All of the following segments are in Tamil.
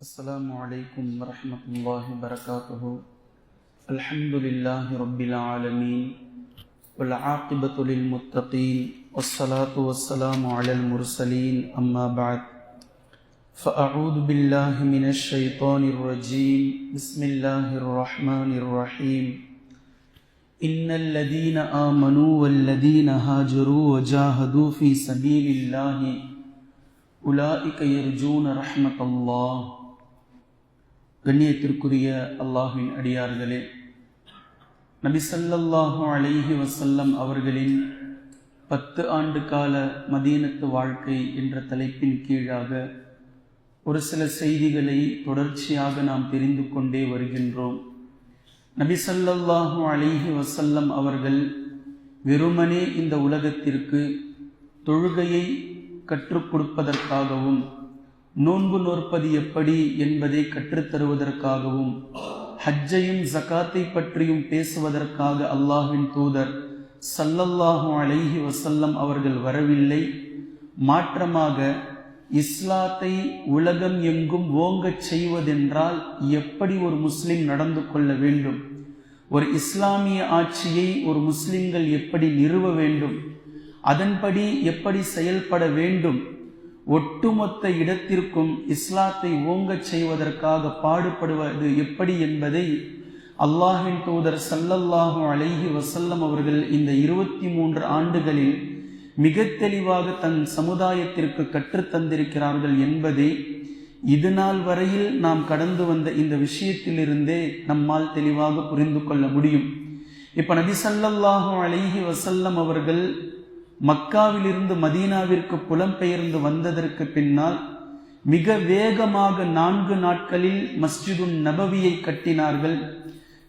السلام عليكم ورحمة الله وبركاته. الحمد لله رب العالمين والعاقبة للمتقين والصلاة والسلام على المرسلين أما بعد فأعوذ بالله من الشيطان الرجيم بسم الله الرحمن الرحيم إن الذين آمنوا والذين هاجروا وجاهدوا في سبيل الله أولئك يرجون رحمة الله. கண்ணியத்திற்குரிய அல்லாஹ்வின் அடியார்களே, நபி ஸல்லல்லாஹு அலைஹி வஸல்லம் அவர்களின் 10 ஆண்டு கால மதீனத்து வாழ்க்கை என்ற தலைப்பின் கீழாக ஒரு சில செய்திகளை தொடர்ச்சியாக நாம் தெரிந்து கொண்டே வருகின்றோம். நபி ஸல்லல்லாஹு அலைஹி வஸல்லம் அவர்கள் வெறுமனே இந்த உலகத்திற்கு தொழுகையை கற்றுக் கொடுப்பதற்காகவும் நோன்பு நோற்பது எப்படி என்பதை கற்றுத்தருவதற்காகவும் ஹஜ்ஜையும் ஜகாத்தை பற்றியும் பேசுவதற்காக அல்லாஹ்வின் தூதர் ஸல்லல்லாஹு அலைஹி வஸல்லம் அவர்கள் வரவில்லை. மாற்றமாக இஸ்லாத்தை உலகம் எங்கும் ஓங்கச் செய்வதென்றால் எப்படி ஒரு முஸ்லிம் நடந்து கொள்ள வேண்டும், ஒரு இஸ்லாமிய ஆட்சியை ஒரு முஸ்லிம்கள் எப்படி நிறுவ வேண்டும், அதன்படி எப்படி செயல்பட வேண்டும், ஒட்டுமொத்த இடத்திற்கும் இஸ்லாத்தை ஓங்கச் செய்வதற்காக பாடுபடுவது எப்படி என்பதை அல்லாஹ்வின் தூதர் ஸல்லல்லாஹு அலைஹி வஸல்லம் அவர்கள் இந்த 23 ஆண்டுகளில் மிக தெளிவாக தன் சமுதாயத்திற்கு கற்றுத்தந்திருக்கிறார்கள் என்பதை இதுநாள் வரையில் நாம் கடந்து வந்த இந்த விஷயத்திலிருந்தே நம்மால் தெளிவாக புரிந்து கொள்ள முடியும். இப்ப நபி ஸல்லல்லாஹு அலைஹி வஸல்லம் அவர்கள் மக்காவிலிருந்து மதீனாவிற்கு புலம்பெயர்ந்து வந்ததற்கு பின்னால் மிக வேகமாக 4 நாட்களில் மஸ்ஜிதுன் நபவியை கட்டினார்கள்.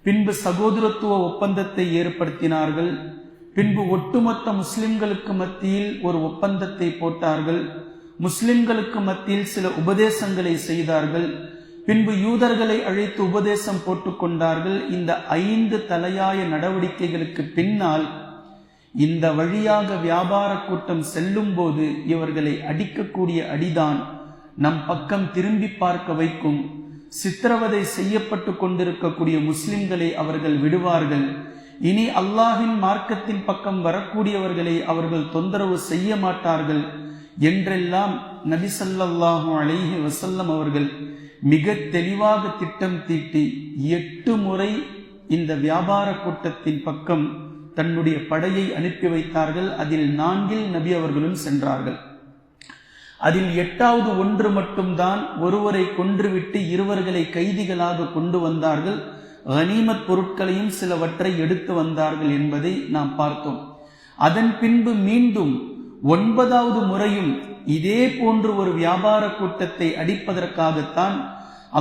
பின்பு சகோதரத்துவ ஒப்பந்தத்தை ஏற்படுத்தினார்கள். பின்பு ஒட்டுமொத்த முஸ்லிம்களுக்கு மத்தியில் ஒரு ஒப்பந்தத்தை போட்டார்கள். முஸ்லிம்களுக்கு மத்தியில் சில உபதேசங்களை செய்தார்கள். பின்பு யூதர்களை அழைத்து உபதேசம் போட்டுக்கொண்டார்கள். இந்த 5 தலையாய நடவடிக்கைகளுக்கு பின்னால் இந்த வழியாக வியாபார கூட்டம் செல்லும் போது இவர்களை அடிக்கக்கூடிய அடிதான் நம் பக்கம் திரும்பி பார்க்க வைக்கும். சித்திரவதை செய்யப்பட்டு கொண்டிருக்கக்கூடிய முஸ்லிம்களை அவர்கள் விடுவார்கள். இனி அல்லாஹ்வின் மார்க்கத்தின் பக்கம் வரக்கூடியவர்களை அவர்கள் தொந்தரவு செய்ய மாட்டார்கள் என்றெல்லாம் நபி ஸல்லல்லாஹு அலைஹி வஸல்லம் அவர்கள் மிக தெளிவாக திட்டம் தீட்டி 8 முறை இந்த வியாபார கூட்டத்தின் பக்கம் தன்னுடைய படையை அனுப்பி வைத்தார்கள். அதில் 4 நபி அவர்களும் சென்றார்கள். அதில் 8வது ஒன்று மட்டும்தான் ஒருவரை கொன்றுவிட்டு 2 கைதிகளாக கொண்டு வந்தார்கள். கனிமத் பொருட்களையும் சிலவற்றை எடுத்து வந்தார்கள் என்பதை நாம் பார்த்தோம். அதன் பின்பு மீண்டும் 9வது முறையும் இதே போன்று ஒரு வியாபார கூட்டத்தை அடிப்பதற்காகத்தான்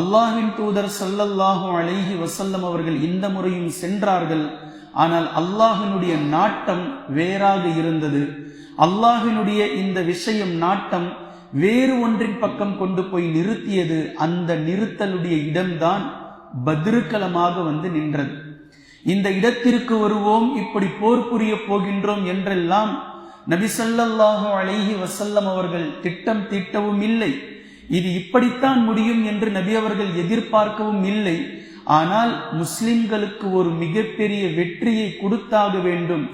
அல்லாஹ்வின் தூதர் ஸல்லல்லாஹு அலைஹி வஸல்லம் அவர்கள் இந்த முறையும் சென்றார்கள். ஆனால் அல்லாஹ்வினுடைய நாட்டம் வேறாக இருந்தது. அல்லாஹ்வினுடைய இந்த விஷயம் நாட்டம் வேறு ஒன்றின் பக்கம் கொண்டு போய் நிறுத்தியது. அந்த நிறுத்தலுடைய இடம்தான் பத்ருக்களமாக வந்து நின்றது. இந்த இடத்திற்கு வருவோம், இப்படி போர் புரிய போகின்றோம் என்றெல்லாம் நபி ஸல்லல்லாஹு அலைஹி வஸல்லம் அவர்கள் திட்டம் தீட்டவும் இல்லை. இது இப்படித்தான் முடியும் என்று நபி அவர்கள் எதிர்பார்க்கவும் இல்லை. ஆனால் முஸ்லிம்களுக்கு ஒரு மிகப்பெரிய வெற்றியை கொடுத்தாக வேண்டும்.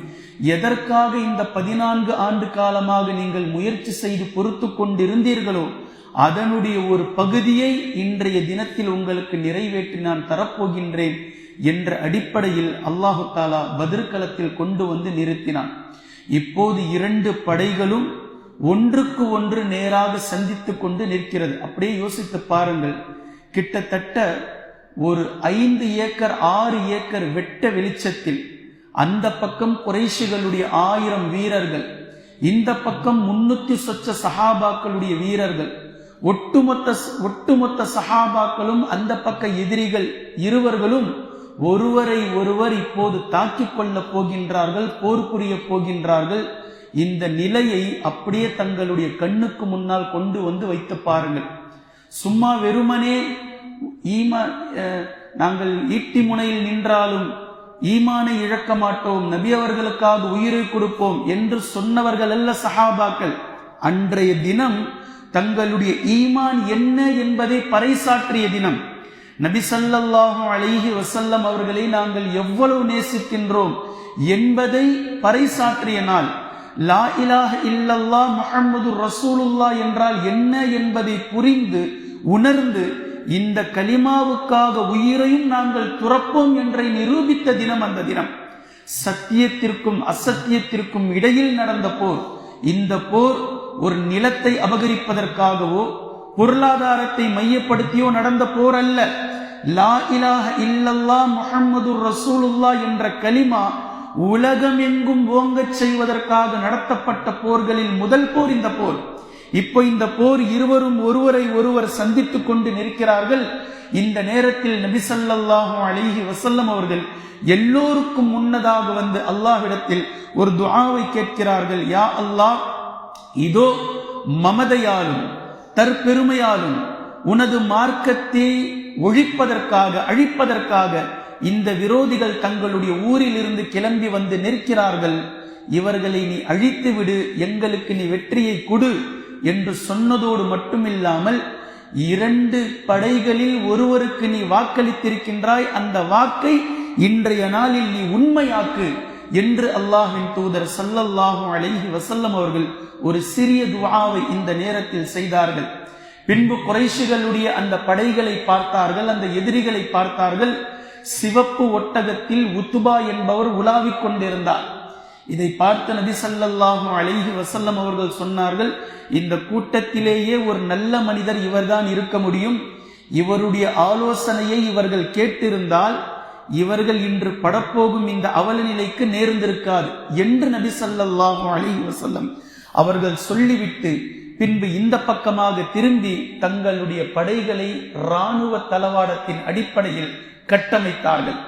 எதற்காக இந்த 14 ஆண்டு காலமாக நீங்கள் முயற்சி செய்து பொறுத்து கொண்டிருந்தீர்களோ அதனுடைய ஒரு பகுதியை இன்றைய தினத்தில் உங்களுக்கு நிறைவேற்றி நான் தரப்போகின்றேன் என்ற அடிப்படையில் அல்லாஹு தாலா பத்ருக்களத்தில் கொண்டு வந்து நிறுத்தினான். இப்போது 2 படைகளும் ஒன்றுக்கு ஒன்று நேராக சந்தித்து கொண்டு நிற்கிறது. அப்படியே யோசித்து பாருங்கள். கிட்டத்தட்ட ஒரு 5 ஏக்கர் 6 ஏக்கர் வெட்ட வெளிச்சத்தில் அந்த பக்கம் குறைஷிகளுடைய 1000 வீரர்கள், இந்த பக்கம் 300 சொச்ச சஹாபாக்களுடைய வீரர்கள், ஒட்டுமொத்த சஹாபாக்களும் அந்த பக்க எதிரிகள் இருவர்களும் ஒருவரை ஒருவர் இப்போது தாக்கிக் கொள்ள போகின்றார்கள், போர் புரிய போகின்றார்கள். இந்த நிலையை அப்படியே தங்களுடைய கண்ணுக்கு முன்னால் கொண்டு வந்து வைத்து பாருங்கள். சும்மா வெறுமனே நாங்கள் ஈட்டி முனையில் நின்றாலும் ஈமானை இழக்க மாட்டோம், நபி அவர்களுக்காக உயிரை கொடுப்போம் என்று சொன்னவர்கள் அல்ல சஹாபாக்கள். அன்றைய தினம் தங்களுடைய ஈமான் என்ன என்பதை பறைசாற்றிய தினம். நபி ஸல்லல்லாஹு அலைஹி வஸல்லம் அவர்களை நாங்கள் எவ்வளவு நேசிக்கின்றோம் என்பதை பறைசாற்றிய நாள். லா இலாஹ இல்லல்லாஹ் முஹம்மதுர் ரசூலுல்லாஹ் என்றால் என்ன என்பதை புரிந்து உணர்ந்து இந்த கலிமாவுக்காக உயிரையும் நாங்கள் துறப்போம் என்றை நிரூபித்த தினம் அந்த தினம். சத்தியத்திற்கும் அசத்தியத்திற்கும் இடையில் நடந்த போர். இந்த போர் ஒரு நிலத்தை அபகரிப்பதற்காகவோ பொருளாதாரத்தை மையப்படுத்தியோ நடந்த போர் அல்ல. லா இலாஹ இல்லல்லாஹ் முஹம்மதுர் ரசூலுல்லாஹ் என்ற கலிமா உலகமெங்கும் ஓங்கச் செய்வதற்காக நடத்தப்பட்ட போர்களில் முதல் போர் இந்த போர். இப்போ இந்த போர் இருவரும் ஒருவரை ஒருவர் சந்தித்துக் கொண்டு நிற்கிறார்கள். இந்த நேரத்தில் நபி ஸல்லல்லாஹு அலைஹி வஸல்லம் அவர்கள் எல்லோருக்கும் முன்னதாக வந்து அல்லாஹ்விடத்தில் ஒரு துஆவை கேட்கிறார்கள். யா அல்லாஹ், இதோ மமதையாலும் தற்பெருமையாலும் உனது மார்க்கத்தை ஒழிப்பதற்காக அழிப்பதற்காக இந்த விரோதிகள் தங்களுடைய ஊரில் இருந்து கிளம்பி வந்து நிற்கிறார்கள். இவர்களை நீ அழித்து விடு, எங்களுக்கு நீ வெற்றியை கொடு என்று சொன்னதோடு மட்டுமில்லாமல் 2 படைகளில் ஒருவருக்கு நீ வாக்களித்திருக்கின்றாய், அந்த வாக்கை இன்றைய நாளில் நீ உண்மையாக்கு என்று அல்லாஹ்வின் தூதர் ஸல்லல்லாஹு அலைஹி வஸல்லம் அவர்கள் ஒரு சிறிய துஆவை இந்த நேரத்தில் செய்தார்கள். பின்பு குறைஷிகளுடைய அந்த படைகளை பார்த்தார்கள், அந்த எதிரிகளை பார்த்தார்கள். சிவப்பு ஒட்டகத்தில் உத்துபா என்பவர் உலாவிக் கொண்டிருந்தார். இதை பார்த்த நபி ஸல்லல்லாஹு அலைஹி வஸல்லம் அவர்கள் சொன்னார்கள், இந்த கூட்டத்திலேயே ஒரு நல்ல மனிதர் இவர்தான் இருக்க முடியும். இவருடைய ஆலோசனையை இவர்கள் கேட்டிருந்தால் இவர்கள் இன்று படப்போகும் இந்த அவல நிலைக்கு நேர்ந்திருக்காது என்று நபி ஸல்லல்லாஹு அலைஹி வஸல்லம் அவர்கள் சொல்லிவிட்டு பின்பு இந்த பக்கமாக திரும்பி தங்களுடைய படைகளை இராணுவ தளவாடத்தின் அடிப்படையில் கட்டமைத்தார்கள்.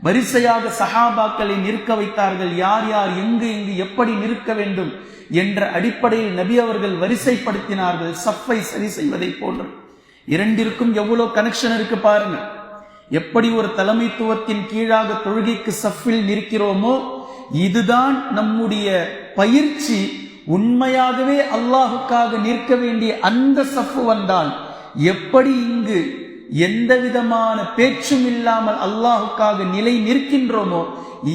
வரிசையாக சஹாபாக்களை நிற்க வைத்தார்கள். யார் யார் எங்கு எங்கு எப்படி நிற்க வேண்டும் என்ற அடிப்படையில் நபி அவர்கள் வரிசைப்படுத்தினார்கள். சஃப்பை சரி செய்வதை போன்று. இரண்டிற்கும் எவ்வளவு கனெக்ஷன் இருக்கு பாருங்க. எப்படி ஒரு தலைமைத்துவத்தின் கீழாக தொழுகைக்கு சஃப்பில் நிற்கிறோமோ இதுதான் நம்முடைய பயிற்சி. உண்மையாகவே அல்லாஹுக்காக நிற்க வேண்டிய அந்த சஃப்பு வந்தால் எப்படி இங்கு எந்த விதமான பேச்சும் இல்லாமல் அல்லாஹுக்காக நிலை நிற்கின்றோமோ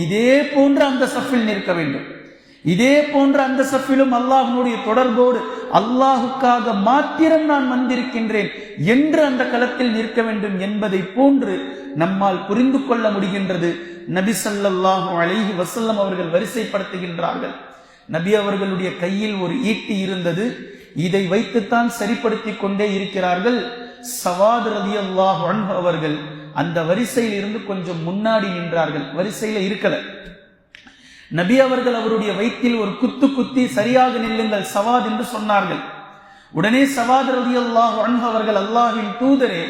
இதே போன்ற அந்த சஃப்பில் நிற்க வேண்டும். இதே போன்ற அந்த சஃப்பிலும் அல்லாஹ்வுடைய தொடர்போடு அல்லாஹுக்காக மாத்திரம் நான் வந்திருக்கின்றேன் என்று அந்த களத்தில் நிற்க வேண்டும் என்பதை போன்று நம்மால் புரிந்து கொள்ள முடிகின்றது. நபி ஸல்லல்லாஹு அலைஹி வஸல்லம் அவர்கள் வரிசைப்படுத்துகின்றார்கள். நபி அவர்களுடைய கையில் ஒரு ஈட்டி இருந்தது. இதை வைத்துத்தான் சரிப்படுத்தி கொண்டே இருக்கிறார்கள். சவாத் ரலியல்லாஹு அன்ஹு அவர்கள் அந்த வரிசையில் இருந்து கொஞ்சம் முன்னாடி நின்றார்கள். வரிசையில இருக்கல. நபி அவர்கள் அவருடைய வயிற்றில் ஒரு குத்து குத்தி சரியாக நில்லுங்கள் சவாத் என்று சொன்னார்கள். உடனே சவாத் ரலியல்லாஹு அன்ஹு அவர்கள், அல்லாஹ்வின் தூதரே,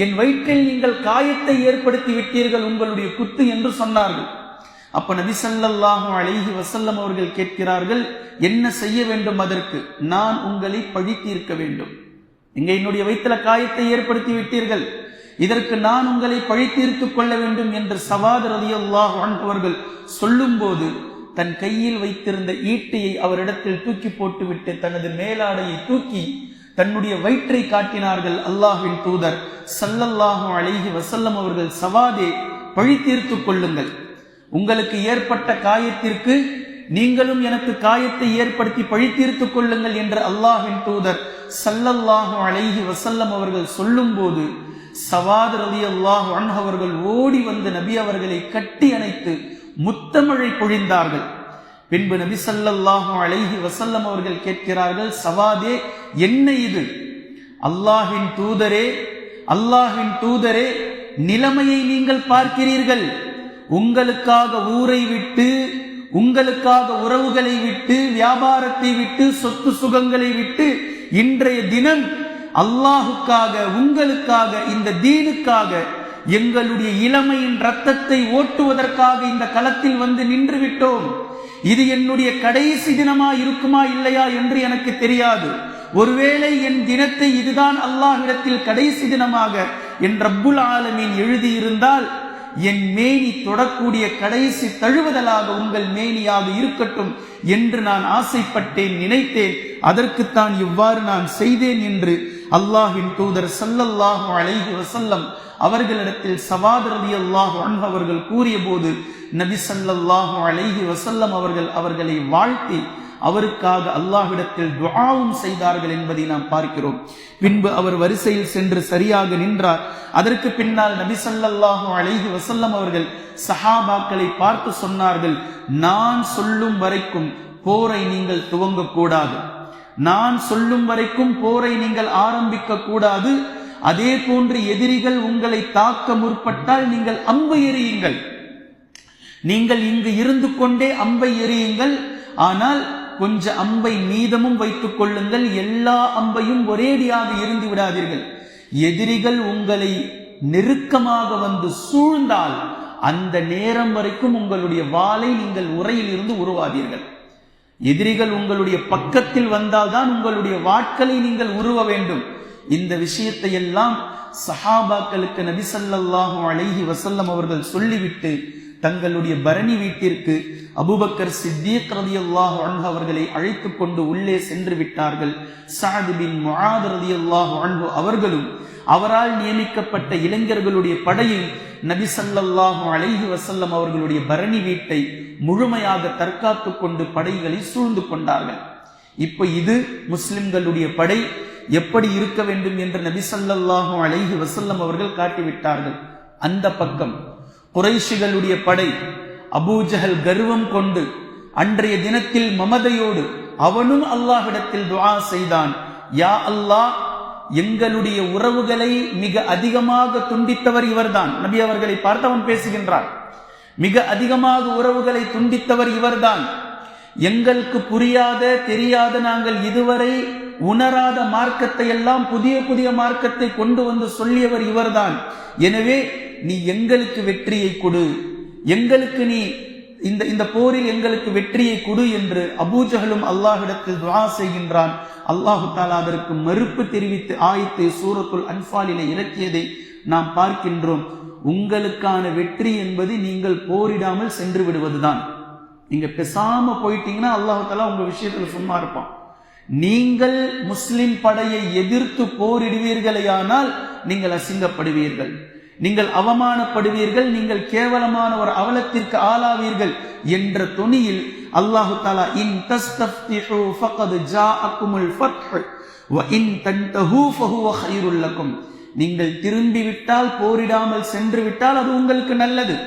என் வயிற்றில் நீங்கள் காயத்தை ஏற்படுத்தி விட்டீர்கள், உங்களுடைய குத்து என்று சொன்னார்கள். அப்ப நபி ஸல்லல்லாஹு அலைஹி வஸல்லம் அவர்கள் கேட்கிறார்கள், என்ன செய்ய வேண்டும் அதற்கு? நான் உங்களை பழி தீர்க்க வேண்டும். நீங்க என்னுடைய வயிற்றில காயத்தை ஏற்படுத்தி விட்டீர்கள், இதற்கு நான் உங்களை பழி தீர்த்துக் கொள்ள வேண்டும் என்று சவாத் ரலியல்லாஹு அன்ஹு அவர்கள் சொல்லும் போது தன் கையில் வைத்திருந்த ஈட்டியை அவரிடத்தில் தூக்கி போட்டுவிட்டு தனது மேலாடையை தூக்கி தன்னுடைய வயிற்றை காட்டினார்கள். அல்லாஹ்வின் தூதர் ஸல்லல்லாஹு அலைஹி வஸல்லம் அவர்கள், சவாதே, பழி தீர்த்துக் கொள்ளுங்கள், உங்களுக்கு ஏற்பட்ட காயத்திற்கு நீங்களும் எனக்கு காயத்தை ஏற்படுத்தி பழி தீர்த்துக் கொள்ளுங்கள் என்று அல்லாஹ்வின் தூதர் ஸல்லல்லாஹு அலைஹி வஸல்லம் அவர்கள் சொல்லும் போது சவாத் ரலியல்லாஹு அன்ஹு அவர்கள் ஓடி வந்து நபி அவர்களை கட்டி அணைத்து முத்தமழை பொழிந்தார்கள். பின்பு நபி ஸல்லல்லாஹு அலைஹி வஸல்லம் அவர்கள் கேட்கிறார்கள், சவாதே, என்ன இது? அல்லாஹ்வின் தூதரே, அல்லாஹ்வின் தூதரே, நிலைமையை நீங்கள் பார்க்கிறீர்கள். உங்களுக்காக ஊரை விட்டு, உங்களுக்காக உறவுகளை விட்டு, வியாபாரத்தை விட்டு, சொத்து சுகங்களை விட்டு இன்றைய தினம் அல்லாஹுக்காக, உங்களுக்காக, இந்த தீனுக்காக, எங்களுடைய இளமையின் ரத்தத்தை ஓட்டுவதற்காக இந்த களத்தில் வந்து நின்று விட்டோம். இது என்னுடைய கடைசி தினமா இருக்குமா இல்லையா என்று எனக்கு தெரியாது. ஒருவேளை என் தினத்தை இதுதான் அல்லாஹ்விடத்தில் கடைசி தினமாக என் ரப்புல் ஆலமீன் எழுதியிருந்தால் என் மேனி தொடக்கூடிய கடைசி தழுவுதலாக உங்கள் மேனியாக இருக்கட்டும் என்று நான் ஆசைப்பட்டேன், நினைத்தேன். அதற்குத்தான் இவ்வாறு நான் செய்தேன் என்று அல்லாஹ்வின் தூதர் ஸல்லல்லாஹு அலைஹி வஸல்லம் அவர்களிடத்தில் சவாத் ரலியல்லாஹு அன்ஹு அவர்கள் கூறிய போது நபி ஸல்லல்லாஹு அலைஹி வஸல்லம் அவர்களை வாழ்த்தி அவருக்காக அல்லாஹ்விடத்தில் துஆவும் செய்தார்கள் என்பதை நாம் பார்க்கிறோம். பின்பு அவர் வரிசையில் சென்று சரியாக நின்றார். அதற்கு பின்னால் நபி ஸல்லல்லாஹு அலைஹி வஸல்லம் அவர்கள் சஹாபாக்களை பார்த்து சொன்னார்கள், நான் சொல்லும் வரைக்கும் போரை நீங்கள் துவங்கக்கூடாது, நான் சொல்லும் வரைக்கும் போரை நீங்கள் ஆரம்பிக்க கூடாது. அதே போன்று எதிரிகள் உங்களை தாக்க முற்பட்டால் நீங்கள் அம்பு எறியுங்கள், நீங்கள் இங்கு இருந்து கொண்டே அம்பை எறியுங்கள். ஆனால் கொஞ்சம் அம்பை மீதமும் வைத்துக் கொள்ளுங்கள், எல்லா அம்பையும் ஒரேடியாக எறிந்து விடாதீர்கள். எதிரிகள் உங்களை நெருக்கமாக வந்து சூழ்ந்தால் அந்த நேரம் வரைக்கும் உங்களுடைய வாளை நீங்கள் உரையில் இருந்து உருவாதீர்கள். எதிரிகள் உங்களுடைய பக்கத்தில் வந்தால்தான் உங்களுடைய வாட்களை நீங்கள் உருவ வேண்டும். இந்த விஷயத்தை எல்லாம் சஹாபாக்களுக்கு நபி ஸல்லல்லாஹு அலைஹி வஸல்லம் அவர்கள் சொல்லிவிட்டு தங்களுடைய பரணி வீட்டிற்கு அபூபக்கர் சித்தீக் ரலியல்லாஹு அன்ஹு அவர்களை அழைத்து கொண்டு உள்ளே சென்று விட்டார்கள். சஅத் பின் முஆத் ரலியல்லாஹு அன்ஹு அவர்களும் அவரால் நியமிக்கப்பட்ட இளைஞர்களுடைய படையில் நபி ஸல்லல்லாஹு அலைஹி வஸல்லம் அவர்களுடைய பரணி வீட்டை முழுமையாக தற்காத்து கொண்டு படைகளை சூழ்ந்து கொண்டார்கள். இப்ப இது முஸ்லிம்களுடைய படை எப்படி இருக்க வேண்டும் என்று நபி ஸல்லல்லாஹு அலைஹி வஸல்லம் அவர்கள் காட்டிவிட்டார்கள். அந்த பக்கம் குறைஷிகளுடைய படை அபூஜஹல் கர்வம் கொண்டு அன்றைய தினத்தில் மமதையோடு அவனும் அல்லாஹ்விடத்தில் துஆ செய்தான், யா அல்லாஹ், எங்களுடைய உறவுகளை மிக அதிகமாக துண்டித்தவர் இவர்தான். நபி அவர்களை பார்த்தவன் பேசுகின்றார், மிக அதிகமாக உறவுகளை துண்டித்தவர் இவர்தான். எங்களுக்கு புரியாத தெரியாத நாங்கள் இதுவரை உணராத மார்க்கத்தை எல்லாம் புதிய புதிய மார்க்கத்தை கொண்டு வந்து சொல்லியவர் இவர்தான். எனவே நீ எங்களுக்கு வெற்றியை கொடு, எங்களுக்கு நீ இந்த போரில் எங்களுக்கு வெற்றியை கொடு என்று அபூஜஹலும் அல்லாஹ்விடத்தில் துஆ செய்கின்றான். அல்லாஹு தஆலா அதற்கு மறுப்பு தெரிவித்து ஆயத்தை சூரத்துல் அன்ஃபாலிலே இறக்கியதை நாம் பார்க்கின்றோம். உங்களுக்கான வெற்றி என்பது நீங்கள் போரிடாமல் சென்று விடுவதுதான். நீங்க பேசாம போயிட்டீங்கன்னா அல்லாஹு தஆலா உங்க விஷயத்துல சும்மா இருப்பான். நீங்கள் முஸ்லிம் படையை எதிர்த்து போரிடுவீர்களேயானால் நீங்கள் அசிங்கப்படுவீர்கள், நீங்கள் அவமானப்படுவீர்கள், நீங்கள் கேவலமான ஒரு அவலத்திற்கு ஆளாவீர்கள் என்ற தொனியில் அல்லாஹு தஆலா இன் தஸ்தஃப்திஹு ஃபகத் ஜாஅகுமுல் ஃபத்ஹ் வ இன் தன்தஹு ஃபஹுவ கைருல் லக்கும். நீங்கள் திரும்பி விட்டால், போரிடாமல் சென்று விட்டால் அது உங்களுக்கு நல்லது.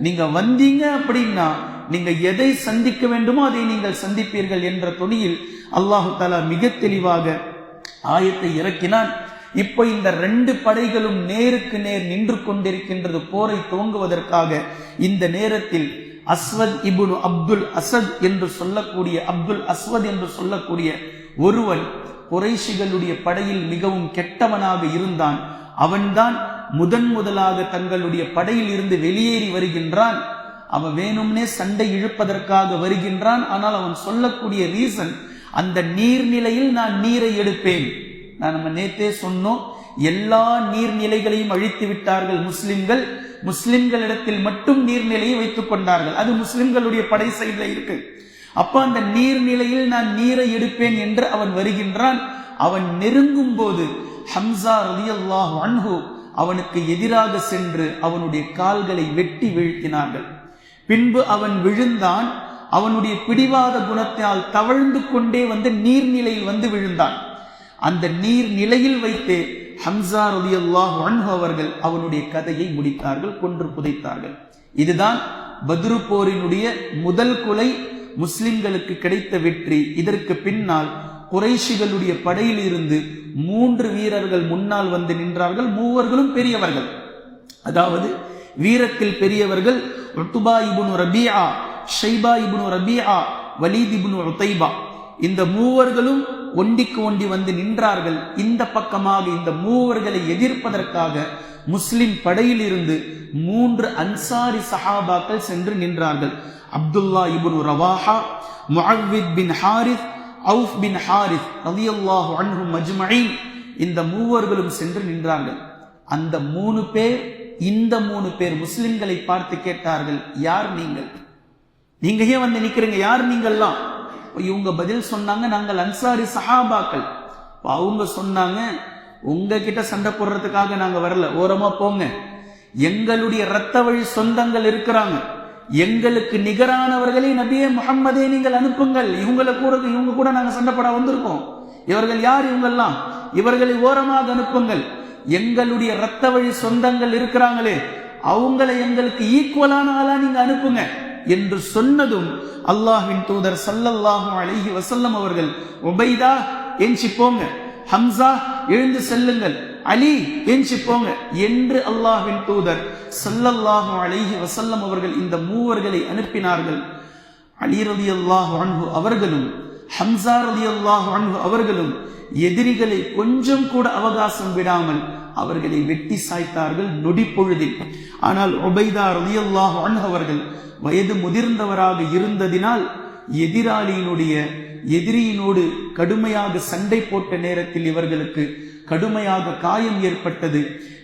நீங்க வந்தீங்க அப்படின்னா நீங்க எதை சந்திக்க வேண்டுமோ அதை நீங்கள் சந்திப்பீர்கள் என்ற தொனியில் அல்லாஹு தஆலா மிக தெளிவாக ஆயத்தை இறக்கினான். இப்போ இந்த ரெண்டு படைகளும் நேருக்கு நேர் நின்று கொண்டிருக்கின்றது போரை துவங்குவதற்காக. இந்த நேரத்தில் அஸ்வத் இப்னு அப்துல் அசத் என்று சொல்லக்கூடிய ஒருவன் குறைஷிகளுடைய படையில் மிகவும் கெட்டவனாக இருந்தான். அவன்தான் முதலாக தங்களுடைய படையில் இருந்து வெளியேறி வருகின்றான். அவன் வேணும்னே சண்டை இழுப்பதற்காக வருகின்றான். ஆனால் அவன் சொல்லக்கூடிய ரீசன், அந்த நீர்நிலையில் நான் நீரை எடுப்பேன். நம்ம நேத்தே சொன்னோம், எல்லா நீர்நிலைகளையும் அழித்து விட்டார்கள் முஸ்லிம்கள். முஸ்லிம்களிடத்தில் மட்டும் நீர்நிலையை வைத்துக் கொண்டார்கள். அது முஸ்லிம்களுடைய படை சைடுல இருக்கு. அப்ப அந்த நீர்நிலையில் நான் நீரை எடுப்பேன் என்று அவன் வருகின்றான். அவன் நெருங்கும் போது ஹம்சா ரலியல்லாஹு அன்ஹு அவனுக்கு எதிராக சென்று அவனுடைய கால்களை வெட்டி வீழ்த்தினார்கள். பின்பு அவன் விழுந்தான். அவனுடைய பிடிவாத குணத்தால் தவழ்ந்து கொண்டே வந்து நீர்நிலையில் வந்து விழுந்தான். அந்த நீர்நிலையில் வைத்தே ஹம்சா ரலியல்லாஹு அன்ஹு அவர்கள் அவனுடைய கதையை முடித்தார்கள், கொன்று புதைத்தார்கள். இதுதான் பத்ரு போரினுடைய முதல் கொலை, முஸ்லிம்களுக்கு கிடைத்த வெற்றி. இதற்கு பின்னால் குறைஷிகளுடைய படையில் இருந்து 3 வீரர்கள் முன்னால் வந்து நின்றார்கள். மூவர்களும் பெரியவர்கள், அதாவது வீரத்தில் பெரியவர்கள். உத்பா இப்னு ரபீஆ, ஷைபா இப்னு ரபீஆ, வலீத் இப்னு உதைபா, இந்த மூவர்களும் ஒண்டிக்கு ஒண்டி வந்து நின்றார்கள். இந்த பக்கமாக இந்த மூவர்களை எதிர்ப்பதற்காக முஸ்லிம் படையில் இருந்து 3 அன்சாரி சஹாபாக்கள் சென்று நின்றார்கள். அப்துல்லா இப்னு Rawaha, முஅவ்வித் bin Harith, Auf bin Harith ரலியல்லாஹு அன்ஹும் அஜ்மஈன், இந்த மூவர்களும் சென்று நின்றார்கள். அந்த 3 பேர் இந்த 3 பேர் முஸ்லிம்களை பார்த்து கேட்டார்கள், யார் நீங்கள்? நீங்க ஏன் வந்து நிக்கிறீங்க? யார் நீங்கள்லாம்? இவங்க பதில் சொன்னாங்க, நாங்கள் அன்சாரி சஹாபாக்கள். அவங்க சொன்னாங்க, உங்ககிட்ட சண்டை போடுறதுக்காக நாங்க வரல, ஓரமா போங்க. எங்களுடைய இரத்த வழி சொந்தங்கள் இருக்கிறாங்க, எங்களுக்கு நிகரானவர்களே நபியே முஹம்மதே நீங்கள் அனுப்புங்கள். இவங்க கூட நாங்க சண்டை போட வந்திருக்கோம். இவர்கள் யார்? இவங்கெல்லாம், இவர்களை ஓரமாக அனுப்புங்கள். எங்களுடைய இரத்த வழி சொந்தங்கள் இருக்கிறாங்களே, அவங்களை எங்களுக்கு ஈக்குவலான ஆளா நீங்க அனுப்புங்க என்று சொன்னதும் அல்லாஹ்வின் தூதர் ஸல்லல்லாஹு அலைஹி வஸல்லம் அவர்கள், உபைதா எஞ்சி போங்க, ஹம்சா எழுந்து செல்லுங்கள், அலி எஞ்சி போங்க என்று அல்லாஹ்வின் தூதர் ஸல்லல்லாஹு அலைஹி வஸல்லம் அவர்கள் இந்த 3 பேர்களை அனுப்பினார்கள். அலி ரலியல்லாஹு அன்ஹு அவர்களும் ஹம்சா ரலியல்லாஹு அன்ஹு அவர்களும் எதிரிகளை கொஞ்சம் கூட அவகாசம் விடாமல் அவர்களை வெட்டி சாய்த்தார்கள் நொடி பொழுதில். ஆனால் உபைதா ரலியல்லாஹு அன்ஹு அவர்கள் வயது முதிர்ந்தவராக இருந்ததினால் எதிரியினோடு கடுமையாக சண்டை போட்ட நேரத்தில் இவர்களுக்கு கடுமையாக காயம் ஏற்பட்டது.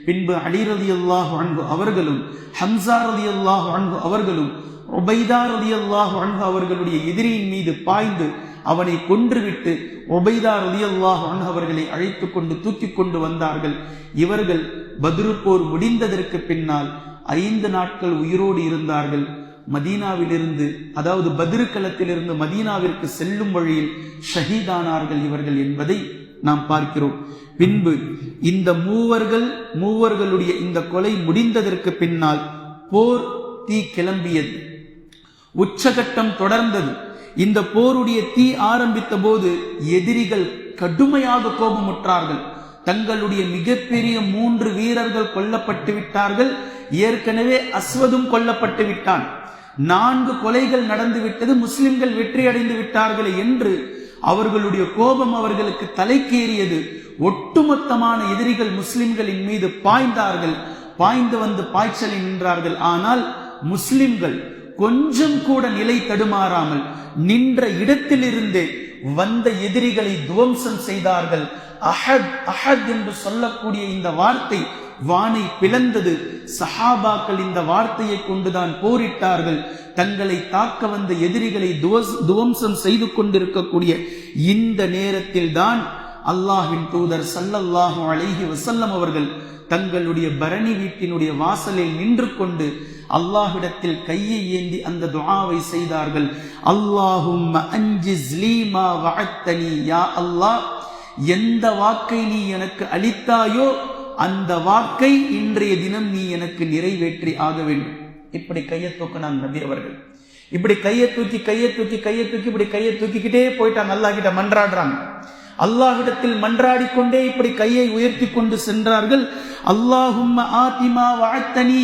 பின்பு அலி ரலியல்லாஹு அன்ஹு அவர்களும் ஹம்சா ரலியல்லாஹு அன்ஹு அவர்களும் உபைதா ரலியல்லாஹு அன்ஹு அவர்களுடைய எதிரியின் மீது பாய்ந்து அவனை கொன்றுவிட்டு உபைதா ரலியல்லாஹு அன்ஹு அவர்களை அழைத்து கொண்டு தூக்கி கொண்டு வந்தார்கள். இவர்கள் பத்ரு போர் முடிந்ததற்கு பின்னால் 5 நாட்கள் உயிரோடு இருந்தார்கள். மதீனாவிலிருந்து, அதாவது பத்ரு களத்திலிருந்து மதீனாவிற்கு செல்லும் வழியில் ஷஹீதானார்கள் இவர்கள் என்பதை நாம் பார்க்கிறோம். பின்பு இந்த மூவர்களுடைய இந்த கொலை முடிந்ததற்கு பின்னால் போர் தீ கிளம்பியது, உச்சகட்டம் தொடர்ந்தது. இந்த போருடைய தீ ஆரம்பித்த போது எதிரிகள் கடுமையாக கோபமுற்றார்கள். தங்களுடைய மிகப்பெரிய 3 வீரர்கள் கொல்லப்பட்டு விட்டார்கள். ஏற்கனவே அஸ்வதும் கொல்லப்பட்டு விட்டான். 4 கொலைகள் நடந்துவிட்டது, முஸ்லிம்கள் வெற்றி அடைந்து விட்டார்கள் என்று அவர்களுடைய கோபம் அவர்களுக்கு தலைக்கேறியது. ஒட்டுமொத்தமான எதிரிகள் முஸ்லிம்களின் மீது பாய்ந்தார்கள். பாய்ந்து வந்து பாய்ச்சலில் நின்றார்கள். ஆனால் முஸ்லிம்கள் கொஞ்சம் கூட நிலை தடுமாறாமல் நின்ற இடத்திலிருந்தே வந்த எதிரிகளை துவம்சம் செய்தார்கள். அஹத் அஹத் என்று சொல்லக்கூடிய இந்த வார்த்தை வானை பிளந்தது. சஹாபாக்கள் இந்த வார்த்தையை கொண்டுதான் போரிட்டார்கள். தங்களை தாக்க வந்த எதிரிகளை துவம்சம் செய்து கொண்டிருக்கக்கூடிய இந்த நேரத்தில் தான் அல்லாஹ்வின் தூதர் ஸல்லல்லாஹு அலைஹி வஸல்லம் அவர்கள் தங்களுடைய பரணி வீட்டினுடைய வாசலில் நின்று கொண்டு அல்லாஹ்விடத்தில் கையை ஏந்தி அந்த துஆவை செய்தார்கள். அல்லாஹும்ம அன்ஜிஸ் லீ மா வஅத்தனி, யா அல்லாஹ், எந்த வாக்கை நீ எனக்கு அளித்தாயோ அந்த வாக்கை இன்றைய தினம் நீ எனக்கு நிறைவேற்றி ஆக வேண்டும். இப்படி கையை தூக்கினாங்க நபி அவர்கள். இப்படி கையை தூக்கி இப்படி கையை தூக்கிக்கிட்டே போயிட்டாங்க. அல்லாஹ் கிட்ட மன்றாடுறாங்க. அல்லாஹ்விடத்தில் மன்றாடி கொண்டே இப்படி கையை உயர்த்தி கொண்டு சென்றார்கள். அல்லாஹும்ம ஆதிமா வஅத்தனி,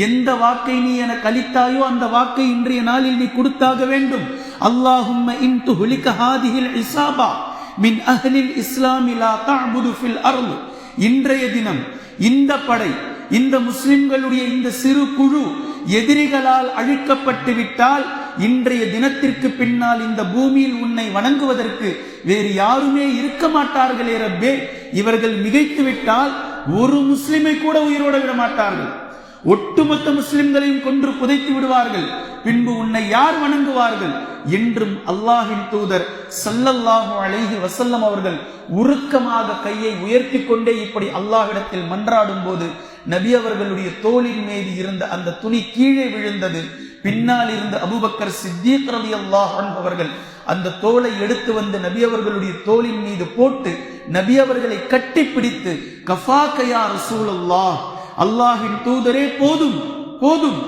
எந்த வாக்கை நீ எனக்கு அளித்தாயோ அந்த வாக்கை இன்றைய நாளில் நீ கொடுத்தாக வேண்டும். அல்லாஹும்ம இன் துஹ்லிக ஹாதிஹில் இஸாபா மின் அஹ்லில் இஸ்லாமி லா தஅபுது ஃபில் அர்த், இன்றைய தினம் இந்த படை, இந்த முஸ்லிம்களுடைய இந்த சிறு குழு எதிரிகளால் அழிக்கப்பட்டு விட்டால் இன்றைய தினத்திற்கு பின்னால் இந்த பூமியில் உன்னை வணங்குவதற்கு வேறு யாருமே இருக்க மாட்டார்களே ரப்பே. இவர்கள் மிகைத்து விட்டால் ஒரு முஸ்லிமை கூட உயிரோட விட மாட்டார்கள். ஒட்டுமொத்த முஸ்லிம்களையும் கொன்று புதைத்து விடுவார்கள். பின்பு உன்னை யார் வணங்குவார்கள் என்றும் அல்லாஹ்வின் தூதர் ஸல்லல்லாஹு அலைஹி வஸல்லம் அவர்கள் உருக்கமாக கையை உயர்த்தி கொண்டே இப்படி அல்லாஹ்விடத்தில் மன்றாடும் போது நபி அவர்களுடைய தோளின் மீது இருந்த அந்த துணி கீழே விழுந்தது. பின்னால் இருந்த அபூபக்கர் சித்தீக் ரலியல்லாஹு அன்ஹு அவர்கள் அந்த தோலை எடுத்து வந்து நபி அவர்களுடைய தோளின் மீது போட்டு நபி அவர்களை கட்டி பிடித்து, கஃபாக யா ரசூலுல்லாஹ், அல்லாஹ்வின் தூதரே போதும் போதும்,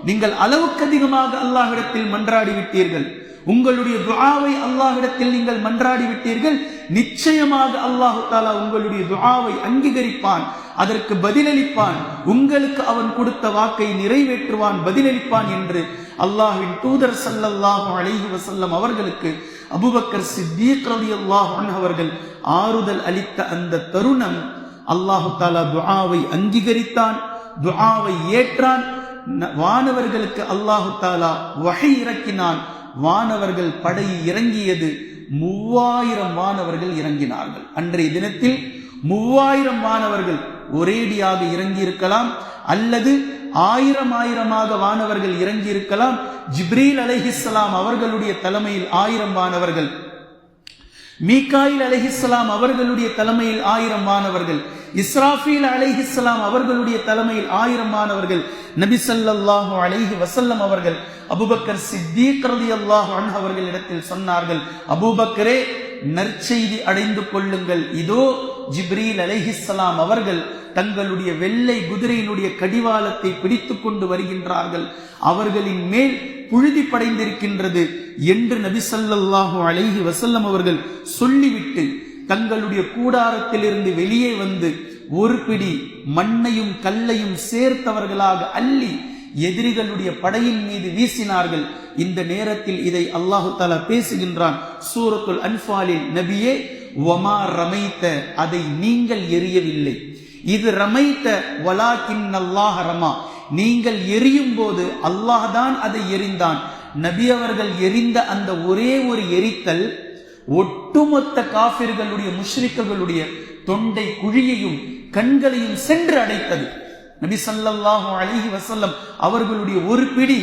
நீங்கள் அளவுக்கு அதிகமாக அல்லாஹ்விடத்தில் மன்றாடி விட்டீர்கள். உங்களுடைய துஆவை அல்லாஹ்விடத்தில் நீங்கள் மன்றாடி விட்டீர்கள். நிச்சயமாக அல்லாஹ் தஆலா உங்களுடைய துஆவை அங்கீகரிப்பான், அதற்கு பதிலளிப்பான், உங்களுக்கு அவன் கொடுத்த வாக்கை நிறைவேற்றுவான், பதிலளிப்பான் என்று அல்லாஹ்வின் தூதர் ஸல்லல்லாஹு அலைஹி வஸல்லம் அவர்களுக்கு அபூபக்கர் சித்தீக் ரலியல்லாஹு அன்ஹு அவர்கள் ஆறுதல் அளித்த அந்த தருணம் அல்லாஹ் தஆலா துஆவை அங்கீகரித்தான், துஆவை ஏற்றான். வானவர்களுக்கு அல்லாஹ் தஆலா வஹி இறக்கினான். வானவர்கள் படை இறங்கியது. 3000 வானவர்கள் இறங்கினார்கள். அன்றைய தினத்தில் 3000 வானவர்கள் ஒரேடியாக இறங்கி இருக்கலாம், அல்லது 1000 வானவர்கள் இறங்கி இருக்கலாம். ஜிப்ரீல் அலைஹிஸ்ஸலாம் அவர்களுடைய தலைமையில் 1000 வானவர்கள், மீகாயில் அலைஹிஸ்ஸலாம் அவர்களுடைய தலைமையில் 1000 வானவர்கள், இஸ்ராஃபீல் அலைஹிஸ்ஸலாம் அவர்களுடைய தலைமையில் 1000 வானவர்கள், நபி ஸல்லல்லாஹு அலைஹி வஸல்லம் அவர்கள் அபூபக்கர் சித்தீக் ரலியல்லாஹு அன்ஹு அவர்களிடத்தில் சொன்னார்கள், அபூபக்கரே நற்செய்தி அடைந்து கொள்ளுங்கள், இதோ ஜிப்ரீல் அலைஹிஸ்ஸலாம் அவர்கள் தங்களுடைய வெள்ளை குதிரையினுடைய கடிவாளத்தை பிடித்துக் கொண்டு வருகின்றார்கள், அவர்களின் மேல் புழுதி படைந்திருக்கின்றது என்று நபி ஸல்லல்லாஹு அலைஹி வஸல்லம் அவர்கள் சொல்லிவிட்டு தங்களுடைய கூடாரத்திலிருந்து வெளியே வந்து ஒரு பிடி மண்ணையும் கல்லையும் சேர்த்தவர்களாக அள்ளி எதிரிகளுடைய படையின் மீது வீசினார்கள். இந்த நேரத்தில் இதை அல்லாஹு தஆலா பேசுகின்றான் சூரத்துல் அன்ஃபாலில், நபியே வமா ரமைத்த, அதை நீங்கள் எரியவில்லை, இது ரமைத்த வலாக்கின் அல்லாஹ் ரமா, நீங்கள் எரியும் போது அல்லாஹ் தான் அதை எரிந்தான். நபி அவர்கள் எரிந்த அந்த ஒரே ஒரு எரித்தல் ஒட்டுமொத்த காஃபிர்களுடைய முஷ்ரிக்குகளுடைய தொண்டை குழியையும் கண்களையும் சென்று அடைத்தது. நபி ஸல்லல்லாஹு அலைஹி வஸல்லம் அவர்களுடைய ஒரு பிடி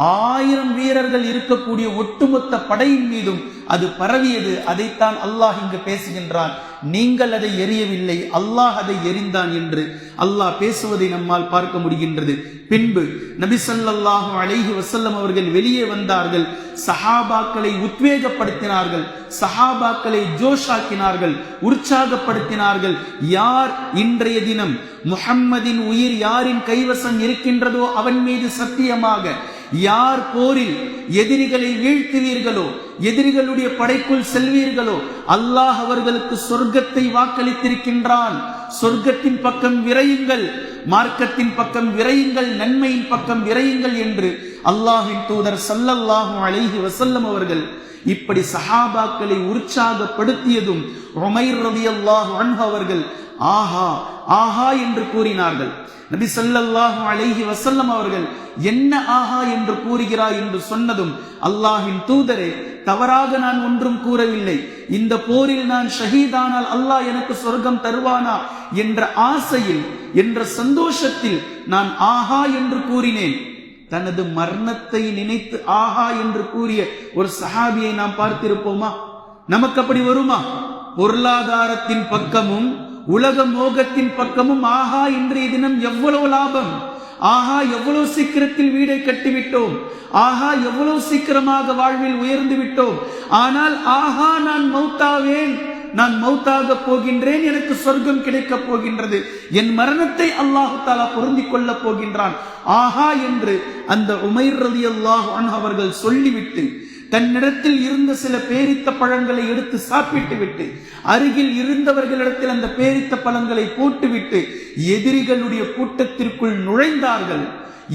1000 வீரர்கள் இருக்கக்கூடிய ஒட்டுமொத்த படையின் மீதும் அது பரவியது. அதைத்தான் அல்லாஹ் இங்கு பேசுகின்றான், நீங்கள் அதை எரியவில்லை, அல்லாஹ் அதை எரிந்தான் என்று அல்லாஹ் பேசுவதை நம்மால் பார்க்க முடிகின்றது. பின்பு நபி ஸல்லல்லாஹு அலைஹி வஸல்லம் அவர்கள் வெளியே வந்தார்கள், சஹாபாக்களை உத்வேகப்படுத்தினார்கள், சஹாபாக்களை ஜோஷாக்கினார்கள், உற்சாகப்படுத்தினார்கள். யார் இன்றைய தினம் முஹம்மதின் உயிர் யாரின் கைவசம் இருக்கின்றதோ அவன் மீது சத்தியமாக, யார் போரில் எதிரிகளை வீழ்த்துவீர்களோ, எதிரிகளுடைய படைக்குள் செல்வீர்களோ, அல்லாஹ் அவர்களுக்கு சொர்க்கத்தை வாக்களித்திருக்கின்றான். சொர்க்கத்தின் பக்கம் விரையுங்கள், மார்க்கத்தின் பக்கம் விரையுங்கள், நன்மையின் பக்கம் விரையுங்கள் என்று அல்லாஹ்வின் தூதர் ஸல்லல்லாஹு அலைஹி வஸல்லம் அவர்கள் இப்படி சஹாபாக்களை உற்சாகப்படுத்தியதும் உமைர் ரலியல்லாஹு அன்ஹு அவர்கள் ஆஹா ஆஹா என்று கூறினார்கள். நபி ஸல்லல்லாஹு அலைஹி வஸல்லம் அவர்கள் என்ன ஆஹா என்று கூறுகிறாய் என்று சொன்னதும், அல்லாஹ்வின் தூதரே, தவறாக நான் ஒன்றும் கூறவில்லை, இந்த போரில் நான் ஷஹீதானால் அல்லாஹ் எனக்கு சொர்க்கம் தருவானா என்ற ஆசையில், என்ற சந்தோஷத்தில் நான் ஆஹா என்று கூறினேன். தனது மரணத்தை நினைத்து ஆஹா என்று கூறிய ஒரு சஹாபியை நாம் பார்த்திருப்போமா? நமக்கு அப்படி வருமா? பொருளாதாரத்தின் பக்கமும் உலக மோகத்தின் பக்கமும் ஆஹா இன்றைய தினம் எவ்வளவு லாபம், ஆஹா எவ்வளவு சீக்கிரத்தில் வீடை கட்டிவிட்டோம், ஆஹா எவ்வளவு சீக்கிரமாக வாழ்வில் உயர்ந்து விட்டோம். ஆனால் ஆஹா நான் மௌத்தாவேன், நான் மௌத்தாக போகின்றேன், எனக்கு சொர்க்கம் கிடைக்கப் போகின்றது, என் மரணத்தை அல்லாஹ் தஆலா பொருந்திக் கொள்ளப் போகின்றான், ஆஹா என்று அந்த உமைர் ரலியல்லாஹு அன்ஹு அவர்கள் சொல்லிவிட்டு தன்னிடத்தில் இருந்த சில பேரித்த பழங்களை எடுத்து சாப்பிட்டு விட்டு அருகில் இருந்தவர்களிடத்தில் அந்த பேரித்த பழங்களை போட்டுவிட்டு எதிரிகளுடைய கூட்டத்திற்குள் நுழைந்தார்கள்.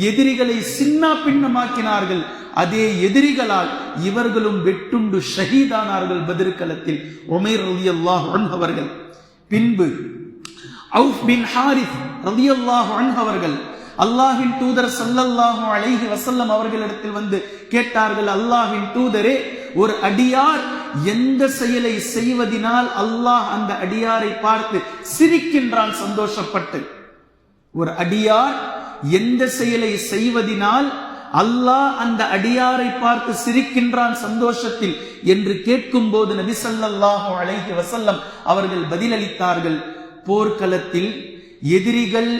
எதிரிகளை சின்ன பின்னமாக்கினார்கள். அதே எதிரிகளால் இவர்களும் வெட்டுண்டு ஷஹீதானார்கள் பத்ர் களத்தில் உமைர் ரலியல்லாஹு அன்ஹு அவர்கள். பின்பு அவுஃப் பின் ஹாரிஸ் ரலியல்லாஹு அன்ஹு அவர்கள் அல்லாஹ்வின் தூதர் ஸல்லல்லாஹு அலைஹி வஸல்லம் அவர்களிடத்தில் வந்து கேட்டார்கள், அல்லாஹ்வின் தூதரே, ஒரு அடியார் எந்த செயலை செய்வதினால் அல்லாஹ் அந்த அடியாரை பார்த்து சிரிக்கின்றான் சந்தோஷப்பட்டு, ஒரு அடியார் எந்த செயலை செய்வதினால் அல்லாஹ் அந்த அடியாரை பார்த்து சிரிக்கின்றான் சந்தோஷத்தில் என்று கேட்கும் போது நபி ஸல்லல்லாஹு அலைஹி வஸல்லம் அவர்கள் பதிலளித்தார்கள், போர்க்களத்தில் எதிரிகள்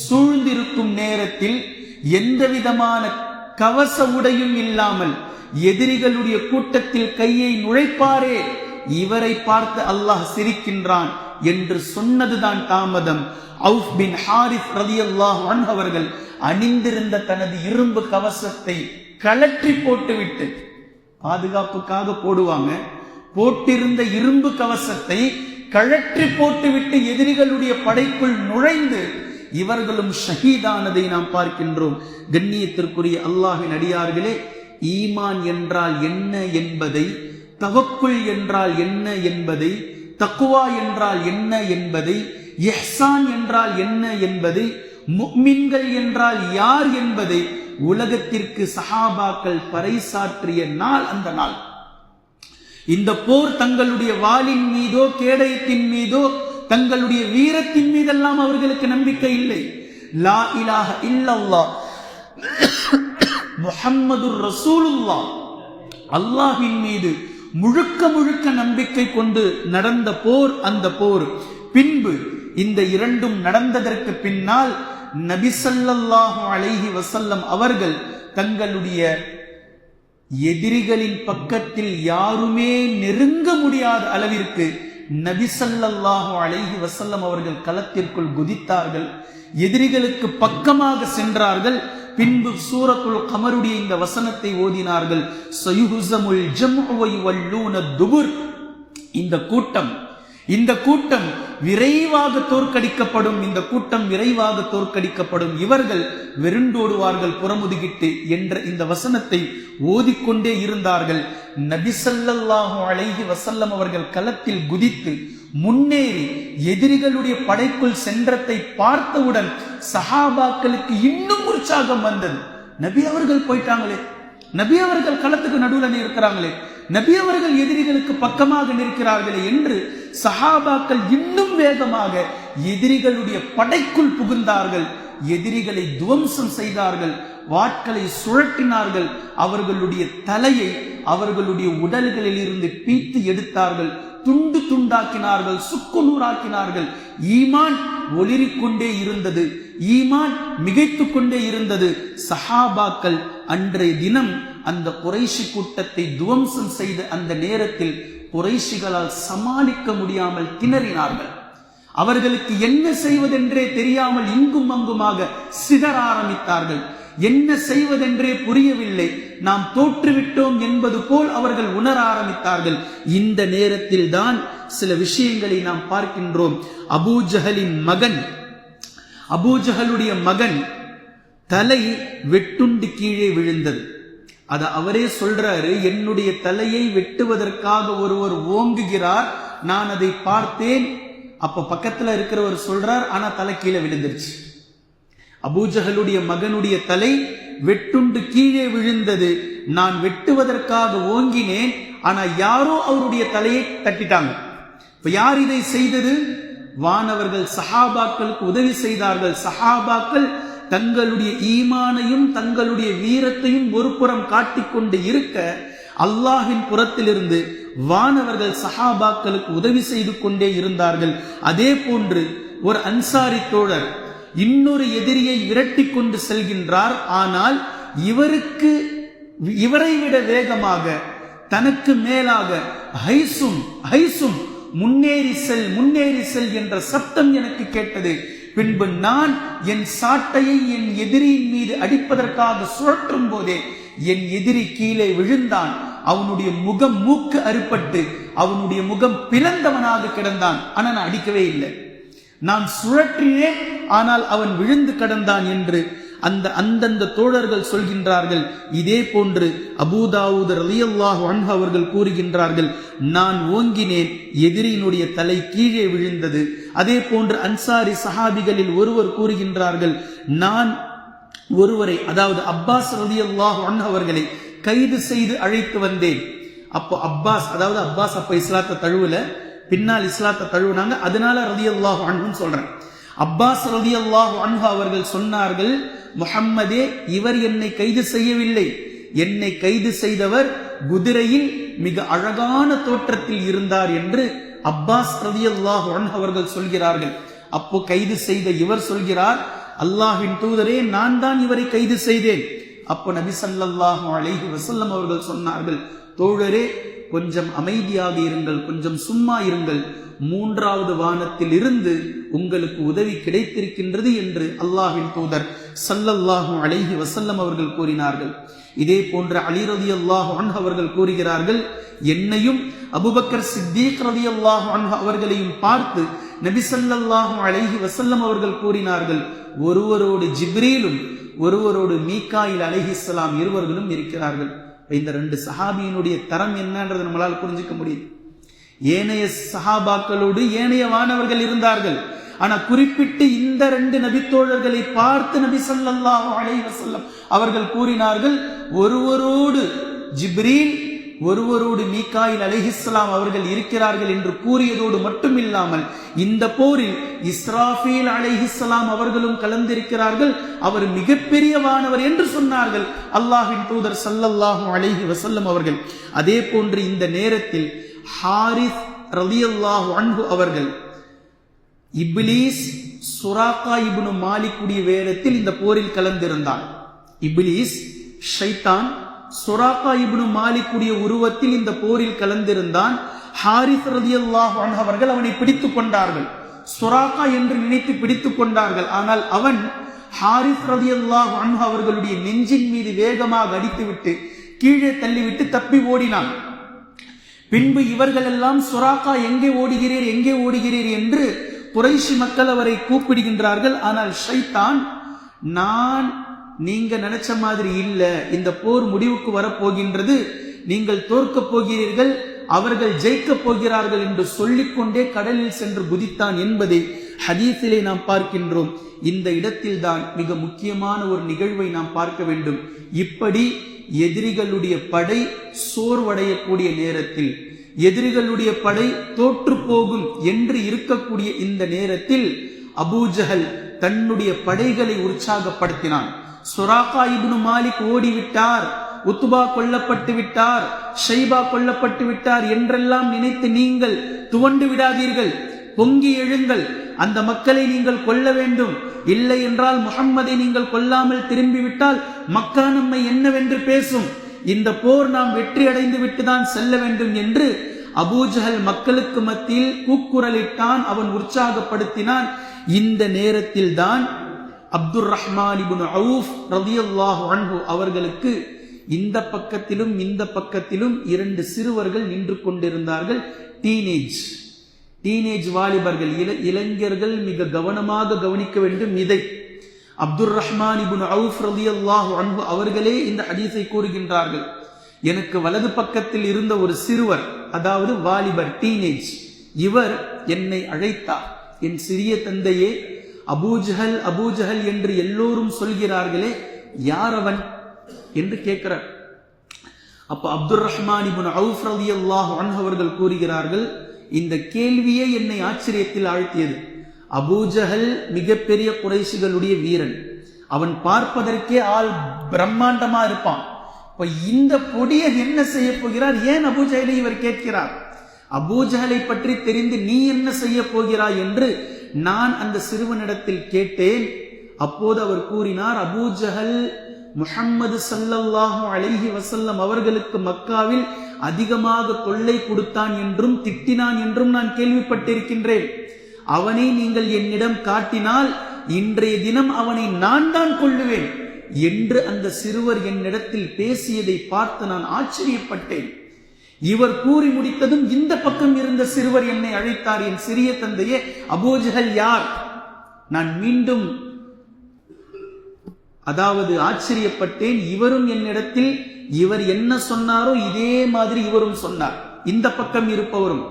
சூழ்ந்திருக்கும் நேரத்தில் எந்த விதமான கவச உடையும் இல்லாமல் எதிரிகளுடைய கூட்டத்தில் கையை நுழைப்பாரே, இவரை பார்த்து அல்லாஹ் சிரிக்கின்றான் என்று சொன்னதுதான் தாமதம். அவுஃப் பின் ஹாரிஸ் ரலியல்லாஹு அன்ஹு அவர்கள் அணிந்திருந்த தனது இரும்பு கவசத்தை கழற்றி போட்டுவிட்டு, பாதுகாப்புக்காக போடுவாங்க, போட்டிருந்த இரும்பு கவசத்தை கழற்றி போட்டுவிட்டு எதிரிகளுடைய படைக்குள் நுழைந்து இவர்களும் ஷஹீதானதை நாம் பார்க்கின்றோம். கண்ணியத்திற்குரிய அல்லாஹ்வின் அடியார்களே, ஈமான் என்றால் என்ன என்பதை, தவக்குல் என்றால் என்ன என்பதை, தக்வா என்றால் என்ன என்பதை, இஹ்சான் என்றால் என்ன என்பதை, முஃமின்கள் என்றால் யார் என்பதை உலகத்திற்கு சஹாபாக்கள் பறைசாற்றிய நாள் அந்த நாள். இந்த போர் தங்களுடைய வாளின் மீதோ கேடயத்தின் மீதோ தங்களுடைய வீரத்தின் மீதெல்லாம் அவர்களுக்கு நம்பிக்கை இல்லை. லா இலாஹ இல்லல்லாஹ் முஹம்மதுர் ரசூலுல்லாஹ் அல்லாஹ்வின் மீது முழுக்க முழுக்க நம்பிக்கை கொண்டு நடந்த போர் அந்த போர். பின்பு இந்த இரண்டும் நடந்ததற்கு பின்னால் நபி ஸல்லல்லாஹு அலைஹி வஸல்லம் அவர்கள் தங்களுடைய எதிரிகளின் பக்கத்தில் யாருமே நெருங்க முடியாத அளவிற்கு நபி ஸல்லல்லாஹு அலைஹி வஸல்லம் அவர்கள் களத்திற்குள் குதித்தார்கள். எதிரிகளுக்கு பக்கமாக சென்றார்கள். பின்பு சூரத்துல் கமருடைய இந்த வசனத்தை ஓதினார்கள். சயுஹுஸமுல் ஜம்உ வ யுவல்லூன துபுர். இந்த கூட்டம் விரைவாக தோற்கடிக்கப்படும். இந்த கூட்டம் விரைவாக தோற்கடிக்கப்படும். இவர்கள் வெருண்டோடுவார்கள் புறமுதுகிட்டு என்ற இந்த வசனத்தை ஓதிக்கொண்டே இருந்தார்கள். நபி ஸல்லல்லாஹு அலைஹி வஸல்லம் அவர்கள் களத்தில் குதித்து முன்னேறி எதிரிகளுடைய படைக்குள் சென்றதை பார்த்தவுடன் சஹாபாக்களுக்கு இன்னும் உற்சாகம் வந்தது. நபி அவர்கள் போயிட்டாங்களே, நபி அவர்கள் களத்துக்கு நடுவில் இருக்கிறாங்களே, நபி அவர்கள் எதிரிகளுக்கு பக்கமாக நிற்கிறார்களே என்று சஹாபாக்கள் இன்னும் வேகமாக எதிரிகளுடைய படைக்குள் புகுந்தார்கள். எதிரிகளை துவம்சம் செய்தார்கள், வாட்களை சுழற்றினார்கள், அவர்களுடைய தலையை அவர்களுடைய உடல்களில் இருந்து பீத்து எடுத்தார்கள், துண்டு துண்டாக்கினார்கள், சுக்குநூறாக்கினார்கள். ஈமான் ஒளிரிக்கொண்டே இருந்தது, ஈமான் மிகைத்துக் கொண்டே இருந்தது. சஹாபாக்கள் அன்றைய தினம் அந்த குறைஷி கூட்டத்தை துவம்சம் செய்த அந்த நேரத்தில் குறைஷிகளால் சமாளிக்க முடியாமல் திணறினார்கள். அவர்களுக்கு என்ன செய்வதென்றே தெரியாமல் இங்கும் அங்குமாக சிதற ஆரம்பித்தார்கள். என்ன செய்வதென்றே புரியவில்லை. நாம் தோற்றுவிட்டோம் என்பது போல் அவர்கள் உணர ஆரம்பித்தார்கள். இந்த நேரத்தில் தான் சில விஷயங்களை நாம் பார்க்கின்றோம். அபூஜஹலுடைய மகன் தலை வெட்டுண்டு கீழே விழுந்தது. அது அவரே சொல்றாரு, என்னுடைய தலையை வெட்டுவதற்காக ஒருவர் ஓங்குகிறார், நான் அதை பார்த்தேன். அப்ப பக்கத்துல இருக்கிறவர் சொல்றார், ஆனா தலை கீழே விழுந்துருச்சு. அபூஜஹலுடைய மகனுடைய தலை வெட்டுண்டு கீழே விழுந்தது. நான் வெட்டுவதற்காக ஓங்கினேன், ஆனா யாரோ அவருடைய தலையை தட்டிட்டாங்க. இப்ப யார் இதை செய்தது? வானவர்கள் சஹாபாக்களுக்கு உதவி செய்தார்கள். சஹாபாக்கள் தங்களுடைய ஈமானையும் தங்களுடைய வீரத்தையும் ஒரு புறம் காட்டிக்கொண்டு இருக்க, அல்லாஹ்வின் புறத்திலிருந்து வானவர்கள் சஹாபாக்களுக்கு உதவி செய்து கொண்டே இருந்தார்கள். அதே போன்று ஒரு அன்சாரி தோழர் இன்னொரு எதிரியை விரட்டி கொண்டு செல்கின்றார். ஆனால் இவரை விட வேகமாக தனக்கு மேலாக ஹைசும் முன்னேறி செல் என்ற சப்தம் எனக்கு கேட்டது. பின்பு நான் என் சாட்டையை என் எதிரியின் மீது அடிப்பதற்காக சுழற்றும் போதே என் எதிரி கீழே விழுந்தான். அவனுடைய முகம் மூக்கு அறுபட்டு அவனுடைய முகம் பிளந்தவனாக கிடந்தான். ஆனா நான் அடிக்கவே இல்லை, நான் சுழற்றினேன், ஆனால் அவன் விழுந்து கிடந்தான் என்று அந்தந்த தோழர்கள் சொல்கின்றார்கள். இதே போன்று அபூ தாவூத் ரலியல்லாஹு அன்ஹு அவர்கள் கூறுகின்றார்கள், நான் ஓங்கினேன், எதிரியினுடைய தலை கீழே விழுந்தது. அதே போன்று அன்சாரி சஹாபிகளில் ஒருவர் கூறுகின்றார்கள், நான் ஒருவரை, அதாவது அப்பாஸ் ரலியல்லாஹு அன்ஹு அவர்களை கைது செய்து அழைத்து வந்தேன். அப்போ அப்பாஸ் அப்ப இஸ்லாத்தை தழுவல, பின்னால் இஸ்லாத்தை தழுவினாங்க, அதனால ரலியல்லாஹு அன்ஹு சொல்றேன். அப்பாஸ் ரலியல்லாஹு அன்ஹு அவர்கள் சொன்னார்கள், முஹம்மதே, இவர் என்னை கைது செய்யவில்லை, என்னை கைது செய்தவர் குதிரையில் மிக அழகான தோற்றத்தில் இருந்தார் என்று அப்பாஸ் ரலியல்லாஹு அன்ஹு அவர்கள் சொல்கிறார்கள். அப்போ கைது செய்த இவர் சொல்கிறார், அல்லாஹ்வின் தூதரே, நான் தான் இவரை கைது செய்தேன். அப்போ நபி ஸல்லல்லாஹு அலைஹி வஸல்லம் அவர்கள் சொன்னார்கள், தோழரே, கொஞ்சம் அமைதியாக இருங்கள், கொஞ்சம் சும்மா இருங்கள், மூன்றாவது வானத்தில் இருந்து உங்களுக்கு உதவி கிடைத்திருக்கின்றது என்று அல்லாஹ்வின் தூதர் ஸல்லல்லாஹு அலைஹி வஸல்லம் அவர்கள் கூறினார்கள். இதே போன்ற அலி ரலியல்லாஹு அன்ஹு அவர்கள் கூறுகிறார்கள், என்னையும் அபூபக்கர் சித்தீக் ரலியல்லாஹு அன்ஹு அவர்களையும் பார்த்து நபி ஸல்லல்லாஹு அலைஹி வஸல்லம் அவர்கள் கூறினார்கள், ஒருவரோடு ஜிப்ரீலும் ஒருவரோடு மீகாயில் அலைஹிஸ்ஸலாம் இருவர்களும் இருக்கிறார்கள். இந்த ரெண்டு சஹாபியினுடைய தரம் என்னன்றது நம்மளால் புரிஞ்சுக்க முடியும். ஏனைய சஹாபாக்களோடு ஏனைய வானவர்கள் இருந்தார்கள், ஆனா குறிப்பிட்டு இந்த ரெண்டு நபித்தோழர்களை பார்த்து நபி ஸல்லல்லாஹு அலைஹி வஸல்லம் அவர்கள் கூறினார்கள், ஒருவரோடு ஜிப்ரீல் ஒருவரோடு மீகாயில் அலைஹிஸ்ஸலாம் அவர்கள் இருக்கிறார்கள் என்று கூறியதோடு மட்டுமில்லாமல் இந்த போரில் இஸ்ராஃபீல் அலைஹிஸ்ஸலாம் அவர்களும் கலந்திருக்கிறார்கள், அவர் மிகப்பெரியவானவர் என்று சொன்னார்கள் அல்லாஹ்வின் தூதர் ஸல்லல்லாஹு அலைஹி வஸல்லம் அவர்கள். அதே போன்று இந்த நேரத்தில் ஹாரிஸ் ரலியல்லாஹு அன்ஹு அவர்கள் இப்லீஸ் சுராக்கா இப்னு மாலிக்குடைய வேடத்தில் இந்த போரில் கலந்திருந்தான். இப்லீஸ் ஷைத்தான் சுராக்கா இப்னு மாலிக்குடைய உருவத்தில் இந்த போரில் கலந்திருந்தான். ஹாரிஸ் ரலியல்லாஹு அன்ஹு அவர்கள் அவனை பிடித்துக் கொண்டார்கள், சுராக்கா என்று நினைத்து பிடித்துக் கொண்டார்கள். ஆனால் அவன் ஹாரிஸ் ரலியல்லாஹு அன்ஹு அவர்களுடைய நெஞ்சின் மீது வேகமாக அடித்துவிட்டு கீழே தள்ளிவிட்டு தப்பி ஓடினான். பின்பு இவர்கள் எல்லாம் சுராக்கா எங்கே ஓடுகிறீர் எங்கே ஓடுகிறீர் என்று குறைஷி மக்கள் அவரை கூப்பிடுகின்றார்கள். ஆனால் ஷைத்தான், நான் நீங்க நினைச்ச மாதிரி இல்ல, இந்த போர் முடிவுக்கு வரப்போகின்றது, நீங்கள் தோற்கப் போகிறீர்கள், அவர்கள் ஜெயிக்கப் போகிறார்கள் என்று சொல்லிக்கொண்டே கடலில் சென்று குதித்தான் என்பதை ஹதீஸிலே நாம் பார்க்கின்றோம். இந்த இடத்தில் தான் மிக முக்கியமான ஒரு நிகழ்வை நாம் பார்க்க வேண்டும். இப்படி எதிரிகளுடைய படை சோர்வடையக்கூடிய நேரத்தில், எதிரிகளுடைய படை தோற்று போகும் என்று இருக்கக்கூடிய இந்த நேரத்தில் அபூஜஹல் தன்னுடைய படைகளை உற்சாகப்படுத்தினான். சுராக்கா இப்னு மாலிக் ஓடிவிட்டார், உத்பா கொல்லப்பட்டு விட்டார், ஷைபா கொல்லப்பட்டு விட்டார் என்றெல்லாம் நினைத்து நீங்கள் துவண்டு விடாதீர்கள், பொங்கி எழுங்கள், அந்த மக்களை நீங்கள் கொல்ல வேண்டும், இல்லை என்றால் முஹம்மதை நீங்கள் கொல்லாமல் திரும்பிவிட்டால் மக்கா நம்மை என்னவென்று பேசும், இந்த போர் நாம் வெற்றி அடைந்து விட்டுதான் செல்ல வேண்டும் என்று அபூஜஹல் மக்களுக்கு மத்தியில் கூக்குரலிட்டான், அவன் உற்சாகப்படுத்தினான். இந்த நேரத்தில் தான் அப்துர் ரஹ்மான் இப்னு அவுஃப் ரலியல்லாஹு அன்ஹு அவர்களுக்கு இந்த பக்கத்திலும் இந்த பக்கத்திலும் இரண்டு சிறுவர்கள் நின்று கொண்டிருந்தார்கள். டீனேஜ் வாலிபர்கள், இளைஞர்கள். மிக கவனமாக கவனிக்க வேண்டும் இதை. அப்துர் ரஹ்மான் இப்னு அவுஃப் ரலியல்லாஹு அன்ஹு அவர்களே இந்த ஹதீஸை கூறுகின்றார்கள். எனக்கு வலது பக்கத்தில் இருந்த ஒரு சிறுவர், அதாவது வாலிபர், டீனேஜ், இவர் என்னை அழைத்தார். என் சிறிய தந்தையே, அபூஜஹல் அபூஜஹல் என்று எல்லோரும் சொல்கிறார்களே, யார் அவன் என்று கேட்கிறார். அப்ப அப்துர் ரஹ்மான் இப்னு அவுஃப் ரலியல்லாஹு அன்ஹு அவர்கள் கூறுகிறார்கள், இந்த கேள்வியே என்னை ஆச்சரியத்தில் ஆழ்த்தியது. அபூஜஹல் மிகப்பெரிய குறைஷிகளுடைய வீரன், அவன் பார்ப்பதற்கே ஆள் பிரம்மாண்டமா இருப்பான். இந்த பொடியன் என்ன செய்ய போகிறார், ஏன் அபூஜஹலை இவர் கேட்கிறார்? அபூஜஹலை பற்றி தெரிந்து நீ என்ன செய்ய போகிறாய் என்று நான் அந்த சிறுவனிடத்தில் கேட்டேன். அப்போது அவர் கூறினார், அபூஜஹல் முஹம்மது ஸல்லல்லாஹு அலைஹி வஸல்லம் அவர்களுக்கு மக்காவில் அதிகமாக தொல்லை கொடுத்தான் என்றும் திட்டினான் என்றும் நான் கேள்விப்பட்டிருக்கின்றேன். அவனை நீங்கள் என்னிடம் காட்டினால் இன்றைய தினம் அவனை நான் தான் கொல்லுவேன் என்று அந்த சிறுவர் என்னிடத்தில் பேசியதை பார்த்து நான் ஆச்சரியப்பட்டேன். இவர் கூறி முடித்ததும் இந்த பக்கம் இருந்த சிறுவர் என்னை அழைத்தார், என் சிறிய தந்தையே, அபூஜஹல் யார்? நான் மீண்டும் ஆச்சரியப்பட்டேன். இவரும் என்னிடத்தில் இவர் என்ன சொன்னாரோ இதே மாதிரி இவரும் சொன்னார், இந்த பக்கம் இருப்பவரும்.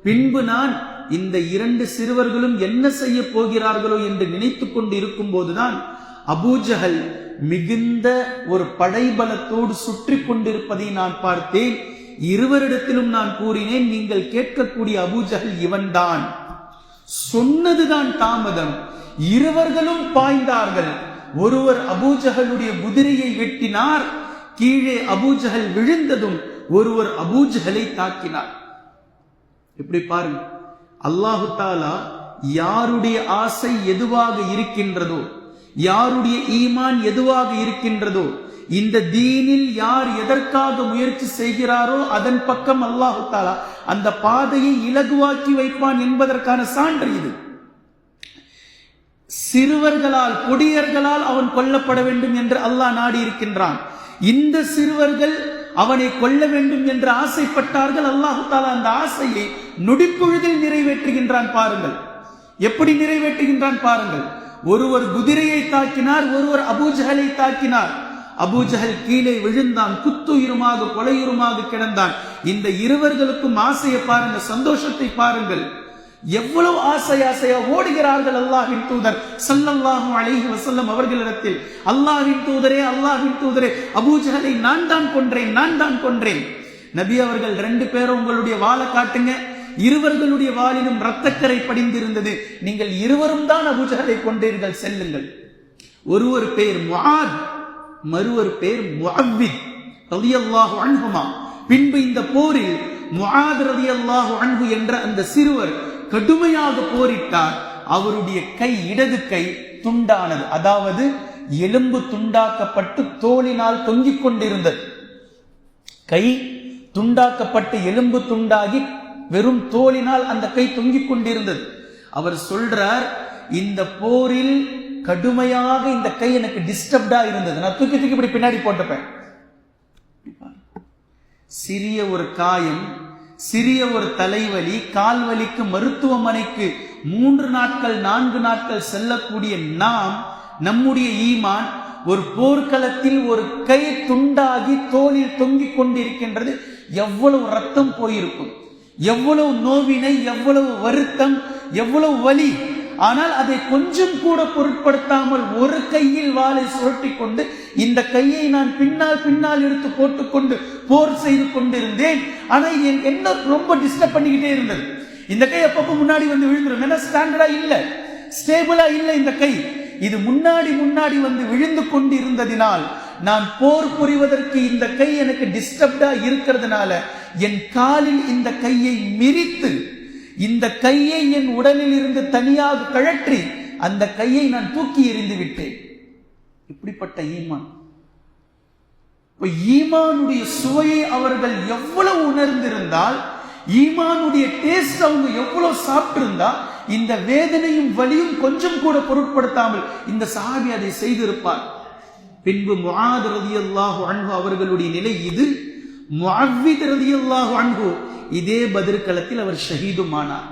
பின்பு நான் இந்த இரண்டு சிறுவர்களும் என்ன செய்ய போகிறார்களோ என்று நினைத்துக் கொண்டு இருக்கும் போதுதான் அபூஜஹல் மிகுந்த ஒரு படைபலத்தோடு சுற்றி கொண்டிருப்பதை நான் பார்த்தேன். இருவரிடத்திலும் நான் கூறினேன், நீங்கள் கேட்கக்கூடிய அபூஜஹல் இவன்தான். சொன்னதுதான் தாமதம், இருவர்களும் பாய்ந்தார்கள். ஒருவர் அபூஜஹலுடைய குதிரையை வெட்டினார், கீழே அபூஜஹல் விழுந்ததும் ஒருவர் அபூஜஹலை தாக்கினார். இப்படி பாருங்க, அல்லாஹு தாலா யாருடைய ஆசை எதுவாக இருக்கின்றதோ, யாருடைய ஈமான் எதுவாக இருக்கின்றதோ, இந்த தீனில் யார் எதற்காக முயற்சி செய்கிறாரோ அதன் பக்கம் அல்லாஹு தாலா அந்த பாதையை இலகுவாக்கி வைப்பான் என்பதற்கான சான்று இது. சிறுவர்களால், கொடியர்களால் அவன் கொல்லப்பட வேண்டும் என்று அல்லாஹ் நாடி இருக்கின்றான். இந்த சிறுவர்கள் அவனை கொல்ல வேண்டும் என்று ஆசைப்பட்டார்கள். அல்லாஹு தாலா அந்த ஆசையை நொடிப்பொழுதில் நிறைவேற்றுகின்றான். பாருங்கள், எப்படி நிறைவேற்றுகின்றான் பாருங்கள். ஒருவர் குதிரையை தாக்கினார், ஒருவர் அபூஜஹலை தாக்கினார். அபூஜஹல் கீழே விழுந்தான், குத்துயிருமாக கொலையுருமாக கிடந்தான். இந்த இருவர்களுக்கும் ஆசையை பாருங்க, சந்தோஷத்தை பாருங்கள். எவ்வளவு ஆசையா ஓடுகிறார்கள் அல்லாஹ்வின் தூதர் ஸல்லல்லாஹு அலைஹி வஸல்லம் அவர்களிடத்தில். அல்லாஹ்வின் தூதரே, அல்லாஹ்வின் தூதரே, அபூஜஹலை நான் தான் கொன்றேன். நபி அவர்கள் 2 பேரும் உங்களுடைய வாளை காட்டுங்க. இருவர்களுடைய வாளிலும் இரத்தக்கரை படிந்திருந்தது. நீங்கள் இருவரும் தான் அபூஜஹலை கொண்டீர்கள், செல்லுங்கள். ஒருவர் பேர் முஆத், மறுவர் பேர் முஅவ்வித் ரலியல்லாஹு அன்ஹுமா. பின்பு இந்த போரில் முஆத் ரலியல்லாஹு அன்ஹு என்ற அந்த சிறுவர் கடுமையாக போரிட்டார். அவருடைய கை, இடது கை துண்டானது. அதாவது எலும்பு துண்டாக்கப்பட்டு தோலினால் தொங்கிக் கொண்டிருந்தது. கை துண்டாக்கப்பட்டு எலும்பு துண்டாகி வெறும் தோலினால் அந்த கை தொங்கிக் கொண்டிருந்தது. அவர் சொல்றார், இந்த போரில் கடுமையாக இந்த கை எனக்கு டிஸ்டர்ப்டா இருந்தது. நான் தூக்கி தூக்கி இப்படி பின்னாடி போட்டுப்பேன். சிறிய ஒரு காயம், சிறிய ஒரு தலைவலி, கால்வலிக்கு மருத்துவமனைக்கு 3 நாட்கள் 4 நாட்கள் செல்லக்கூடிய நாம், நம்முடைய ஈமான் ஒரு போர்க்களத்தில் ஒரு கை துண்டாகி தோளில் தொங்கிக் கொண்டிருக்கின்றது. எவ்வளவு ரத்தம் போயிருக்கும், எவ்வளவு நோவினை, எவ்வளவு வருத்தம், எவ்வளவு வலி. ஆனால் அதை கொஞ்சம் கூட பொருட்படுத்தாமல் ஒரு கையில் வாளை சுழட்டி கொண்டு இந்த கையை நான் பின்னால் எடுத்து போட்டுக்கொண்டு போர் செய்து கொண்டிருந்தேன். ஆனா என்ன ரொம்ப டிஸ்டர்ப் பண்ணிக்கிட்டே இருந்தது. இந்த கை அப்பப்போ முன்னாடி வந்து விழுந்துடும். என்ன ஸ்டாண்டர்டா இல்ல, ஸ்டேபிளா இல்ல இந்த கை. இது முன்னாடி வந்து விழுந்து கொண்டு இருந்ததினால் நான் போர் புரிவதற்கு இந்த கை எனக்கு டிஸ்டர்ப்டா இருக்கிறதுனால என் காலில் இந்த கையை மிரித்து, இந்த கையை என் உடலில் இருந்து தனியாக கழற்றி அந்த கையை நான் தூக்கி எறிந்து விட்டேன். இப்படிப்பட்ட ஈமான். ஈமானுடைய சுவையை அவர்கள் எவ்வளவு உணர்ந்திருந்தால், ஈமானுடைய டேஸ்ட் அவங்க எவ்வளவு சாப்பிட்டிருந்தா, இந்த வேதனையும் வலியும் கொஞ்சம் கூட பொருட்படுத்தாமல் இந்த சஹாபி அதை செய்திருப்பார். பின்பு முஆத் ரலியல்லாஹு அன்ஹு அவர்களுடைய நிலை இது. முஅவ்வித் ரலியல்லாஹு அன்ஹு இதே பத்ர் களத்தில் அவர் ஷஹீதுமானார்.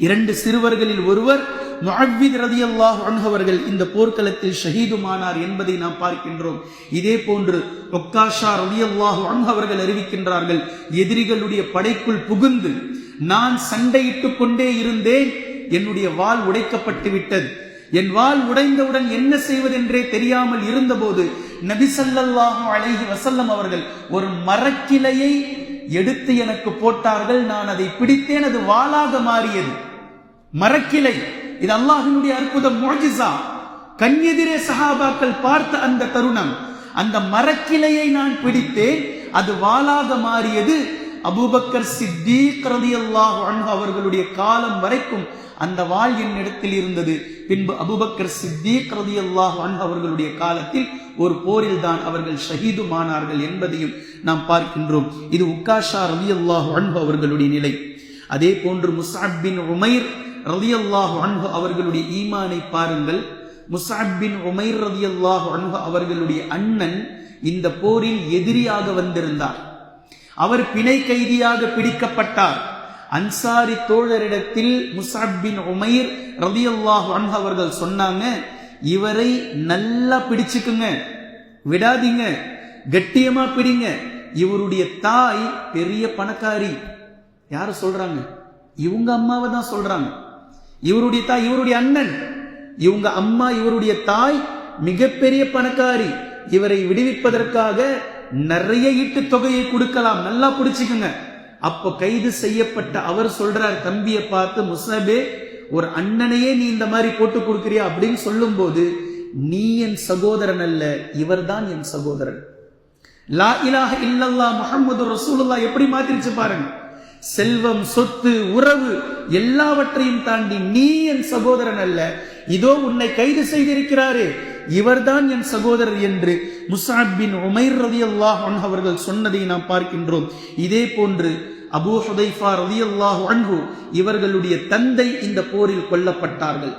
2 சிறுவர்களில் ஒருவர் முஅவ்வித் ரலியல்லாஹு அன்ஹு அவர்கள் இந்த போர்க்களத்தில் ஷஹீதுமானார் என்பதை நாம் பார்க்கின்றோம். இதே போன்று உக்காஷா ரலியல்லாஹு அன்ஹு அவர்கள் அறிவிக்கின்றார்கள், எதிரிகளுடைய படைக்குள் புகுந்து நான் சண்டையிட்டுக் கொண்டே இருந்தேன். என்னுடைய வாள் உடைக்கப்பட்டு விட்டது. என் வாள் உடைந்தவுடன் என்ன செய்வதென்றே தெரியாமல் இருந்தபோது நபி ஸல்லல்லாஹு அலைஹி வஸல்லம் அவர்கள் ஒரு மரக்கிளையை எடுத்து எனக்கு போட்டார்கள். நான் அதை பிடித்தேன், அது வாளாக மாறியது. மரக்கிளை, இது அல்லாஹ்வினுடைய அற்புதம், முஅஜிஸா. கண்ணெதிரே சஹாபாக்கள் பார்த்த அந்த தருணம், அந்த மரக்கிளையை நான் பிடித்தேன், அது வாளாக மாறியது. அபூபக்கர் சித்தீக் ரலியல்லாஹு அன்ஹு அவர்களுடைய காலம் வரைக்கும் அந்த வாள் என்னிடத்தில் இருந்தது. பின்பு அபூபக்கர் சித்தீக் ரலியல்லாஹு அன்ஹு அவர்களுடைய காலத்தில் ஒரு போரில் தான் அவர்கள் ஷஹீதுமானார்கள் என்பதையும் நாம் பார்க்கின்றோம். இது உக்காஷா ரலியல்லாஹு அன்ஹு அவர்களுடைய நிலை. அதே போன்று முஸ்அப் பின் உமைர் ரலியல்லாஹு அன்ஹு அவர்களுடைய ஈமானை பாருங்கள். முஸ்அப் பின் உமைர் ரலியல்லாஹு அன்ஹு அவர்களுடைய அண்ணன் இந்த போரில் எதிரியாக வந்திருந்தார். அவர் பிணை கைதியாக பிடிக்கப்பட்டார். அன்சாரி தோழரிடத்தில் முஸ்அப் பின் உமைர் ரலியல்லாஹு அன்ஹு அவர்கள் சொன்னாங்க, இவரை நல்லா பிடிச்சுக்குங்க, விடாதீங்க, கட்டியமா பிடிங்க. இவருடைய தாய் பெரிய பணக்காரி. யார சொல்றாங்க? இவங்க அம்மாவை தான் சொல்றாங்க. இவருடைய தாய், இவருடைய அண்ணன், இவங்க அம்மா, இவருடைய தாய் மிகப்பெரிய பணக்காரி. இவரை விடுவிப்பதற்காக நிறைய ஈட்டு தொகையை கொடுக்கலாம், நல்லா பிடிச்சுக்குங்க. அப்ப கைது செய்யப்பட்ட அவர் சொல்றார் தம்பியை பார்த்து, முஸ்அபே, ஒரு அண்ணனையே நீ இந்த மாதிரி போட்டு கொடுக்கிறியா அப்படின்னு சொல்லும் போது, நீ என் சகோதரன் அல்ல, இவர்தான் என் சகோதரன். லா இலாஹ இல்லல்லாஹ் முஹம்மது ரசூலுல்லாஹ் எப்படி மாத்திருச்சு பாருங்க. செல்வம், சொத்து, உறவு எல்லாவற்றையும் தாண்டி நீ என் சகோதரன் அல்ல, இதோ உன்னை கைது செய்திருக்கிறாரே, இவர்தான் என் சகோதரர் என்று முஸ்அப் பின் உமைர் ரலியல்லாஹு அன்ஹு அவர்கள் சொன்னதை நாம் பார்க்கின்றோம். இதே போன்று அபூ ஹுதைஃபா ரலியல்லாஹு அன்ஹு இவர்களுடைய தந்தை இந்த போரில் கொல்லப்பட்டார்கள்.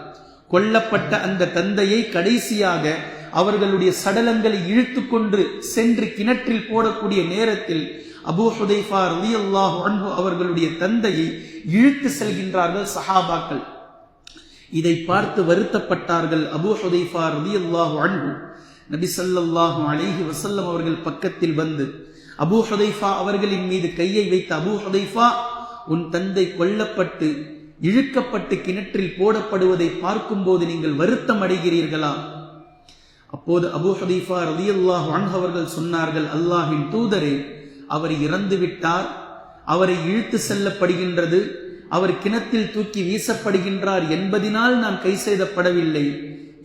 கொல்லப்பட்ட அந்த தந்தையை கடைசியாக அவர்களுடைய சடலங்களை இழுத்து கொண்டு சென்று கிணற்றில் போடக்கூடிய நேரத்தில் அபூ ஹுதைஃபா ரலியல்லாஹு அன்ஹு அவர்களுடைய தந்தையை இழுத்து செல்கின்றார்கள் சஹாபாக்கள். இதை பார்த்து வருத்தப்பட்டார்கள் அபூ ஹுதைஃபா ரலியல்லாஹு அன்ஹு. நபி ஸல்லல்லாஹு அலைஹி வஸல்லம் அவர்கள் பக்கத்தில் வந்து அபூ ஹுதைஃபா அவர்களின் மீது கையை வைத்து, அபூ ஹுதைஃபா, உன் தந்தை கொல்லப்பட்டு இழுக்கப்பட்டு கிணற்றில் போடப்படுவதை பார்க்கும்போது நீங்கள் வருத்தம் அடைகிறீர்களா? அப்போது அபூ ஹுதைஃபா ரலியல்லாஹு அன்ஹு அவர்கள் சொன்னார்கள், அல்லாஹ்வின் தூதரே, அவர் இறந்து விட்டார், அவரை இழுத்து செல்லப்படுகின்றது, அவர் கிணத்தில் தூக்கி வீசப்படுகின்றார் என்பதினால் நான் கை செய்தப்படவில்லை.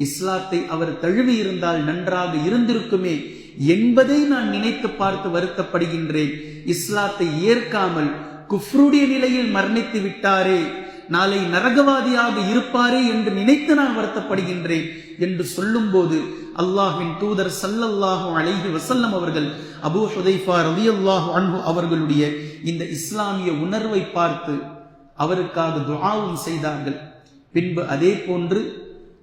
இஸ்லாத்தை அவர் தழுவி இருந்தால் நன்றாக இருந்திருக்குமே என்பதை நான் நினைத்து பார்த்து வருத்தப்படுகின்றேன். இஸ்லாத்தை ஏற்காமல் குஃப்ருடைய நிலையில் மரணித்து விட்டாரே, நாளை நரகவாதியாக இருப்பாரே என்று நினைத்து நான் வருத்தப்படுகின்றேன் என்று சொல்லும் போது அல்லாஹ்வின் தூதர் ஸல்லல்லாஹு அலைஹி வஸல்லம் அவர்கள் அபூ ஹுதைஃபா ரலியல்லாஹு அன்ஹு அவர்களுடைய இந்த இஸ்லாமிய உணர்வை பார்த்து அவருக்காக துஆவும் செய்தார்கள். பின்பு அதே போன்று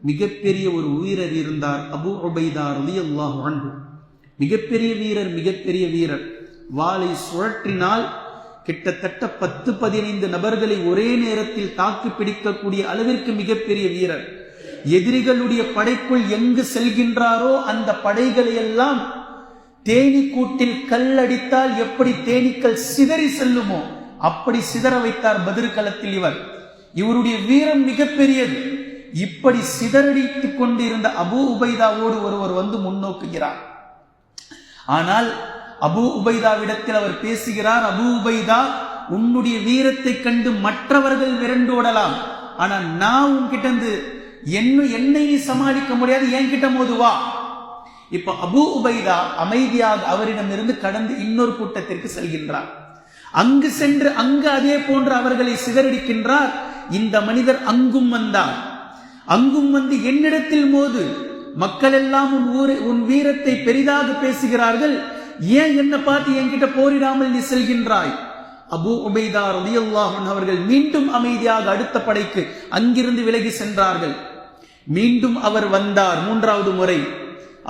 மிகப்பெரிய ஒரு வீரர் இருந்தார், அபூ உபைதா ரலியல்லாஹு அன்ஹு. மிகப்பெரிய வீரர். வாளை சுழற்றினால் கிட்டத்தட்ட 10-15 நபர்களை ஒரே நேரத்தில் தாக்கி பிடிக்கக்கூடிய அளவிற்கு மிகப்பெரிய வீரர். எதிரிகளுடைய படைக்குள் எங்கு செல்கின்றாரோ அந்த படைகளை எல்லாம் தேனி கூட்டில் கல் அடித்தால் எப்படி தேனீக்கள் சிதறி செல்லுமோ அப்படி சிதற வைத்தார் பத்ர் களத்தில். இவருடைய வீரம் மிகப்பெரியது. இப்படி சிதறடித்துக் கொண்டிருந்த அபூ உபைதாவோடு ஒருவர் வந்து முன்னோக்குகிறார். ஆனால் அபூ உபைதாவிடத்தில் அவர் பேசுகிறார், அபூ உபைதா, உன்னுடைய வீரத்தை கண்டு மற்றவர்கள் விரண்டோடலாம், ஆனா நான் உன்கிட்ட இருந்து என்னை சமாளிக்க முடியாது, என்கிட்ட மோதுவா. இப்ப அபூ உபைதா அமைதியாக அவரிடமிருந்து கடந்து இன்னொரு கூட்டத்திற்கு செல்கின்றார். அங்கு சென்று அங்கு அதே போன்று அவர்களை சிதறடிக்கின்றார். இந்த மனிதர் அங்கும் வந்தார். அங்கும் வந்து என்னிடத்தில் மோது, மக்கள் எல்லாம் உன் வீரத்தை பெரிதாக பேசுகிறார்கள், ஏன் என்ன பார்த்து என்கிட்ட போரிடாமல் நீ செல்கின்றாய்? அபூ உபைதா ரலியல்லாஹு அன்ஹு அவர்கள் மீண்டும் அமைதியாக அடுத்த படைக்கு அங்கிருந்து விலகி சென்றார்கள். மீண்டும் அவர் வந்தார். 3வது முறை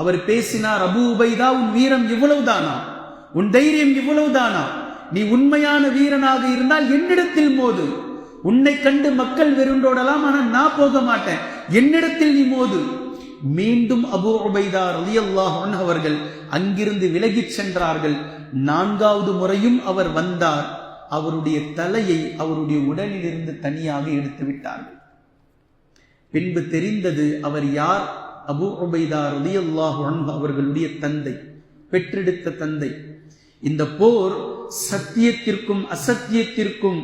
அவர் பேசினார், அபூ உபைதா, உன் வீரம் இவ்வளவுதானா? உன் தைரியம் இவ்வளவுதானா? நீ உண்மையான வீரனாக இருந்தால் என்னிடத்தில் மோது. உன்னை கண்டு மக்கள் வெறுண்டோடலாம், ஆனால் நான் போக மாட்டேன், என்னிடத்தில் நீ மோது. மீண்டும் அபூ உபைதா ரலியல்லாஹு அன்ஹு அவர்கள் அங்கிருந்து விலகிச் சென்றார்கள். 4வது முறையும் அவர் வந்தார். அவருடைய தலையை அவருடைய உடலிலிருந்து தனியாக எடுத்து விட்டார்கள். பின்பு தெரிந்தது அவர் யார்? அபூ உபைதா ரலியல்லாஹு அன்ஹு அவர்களுடைய தந்தை, பெற்றெடுத்த தந்தை. இந்த போர் சத்தியத்திற்கும் அசத்தியத்திற்கும்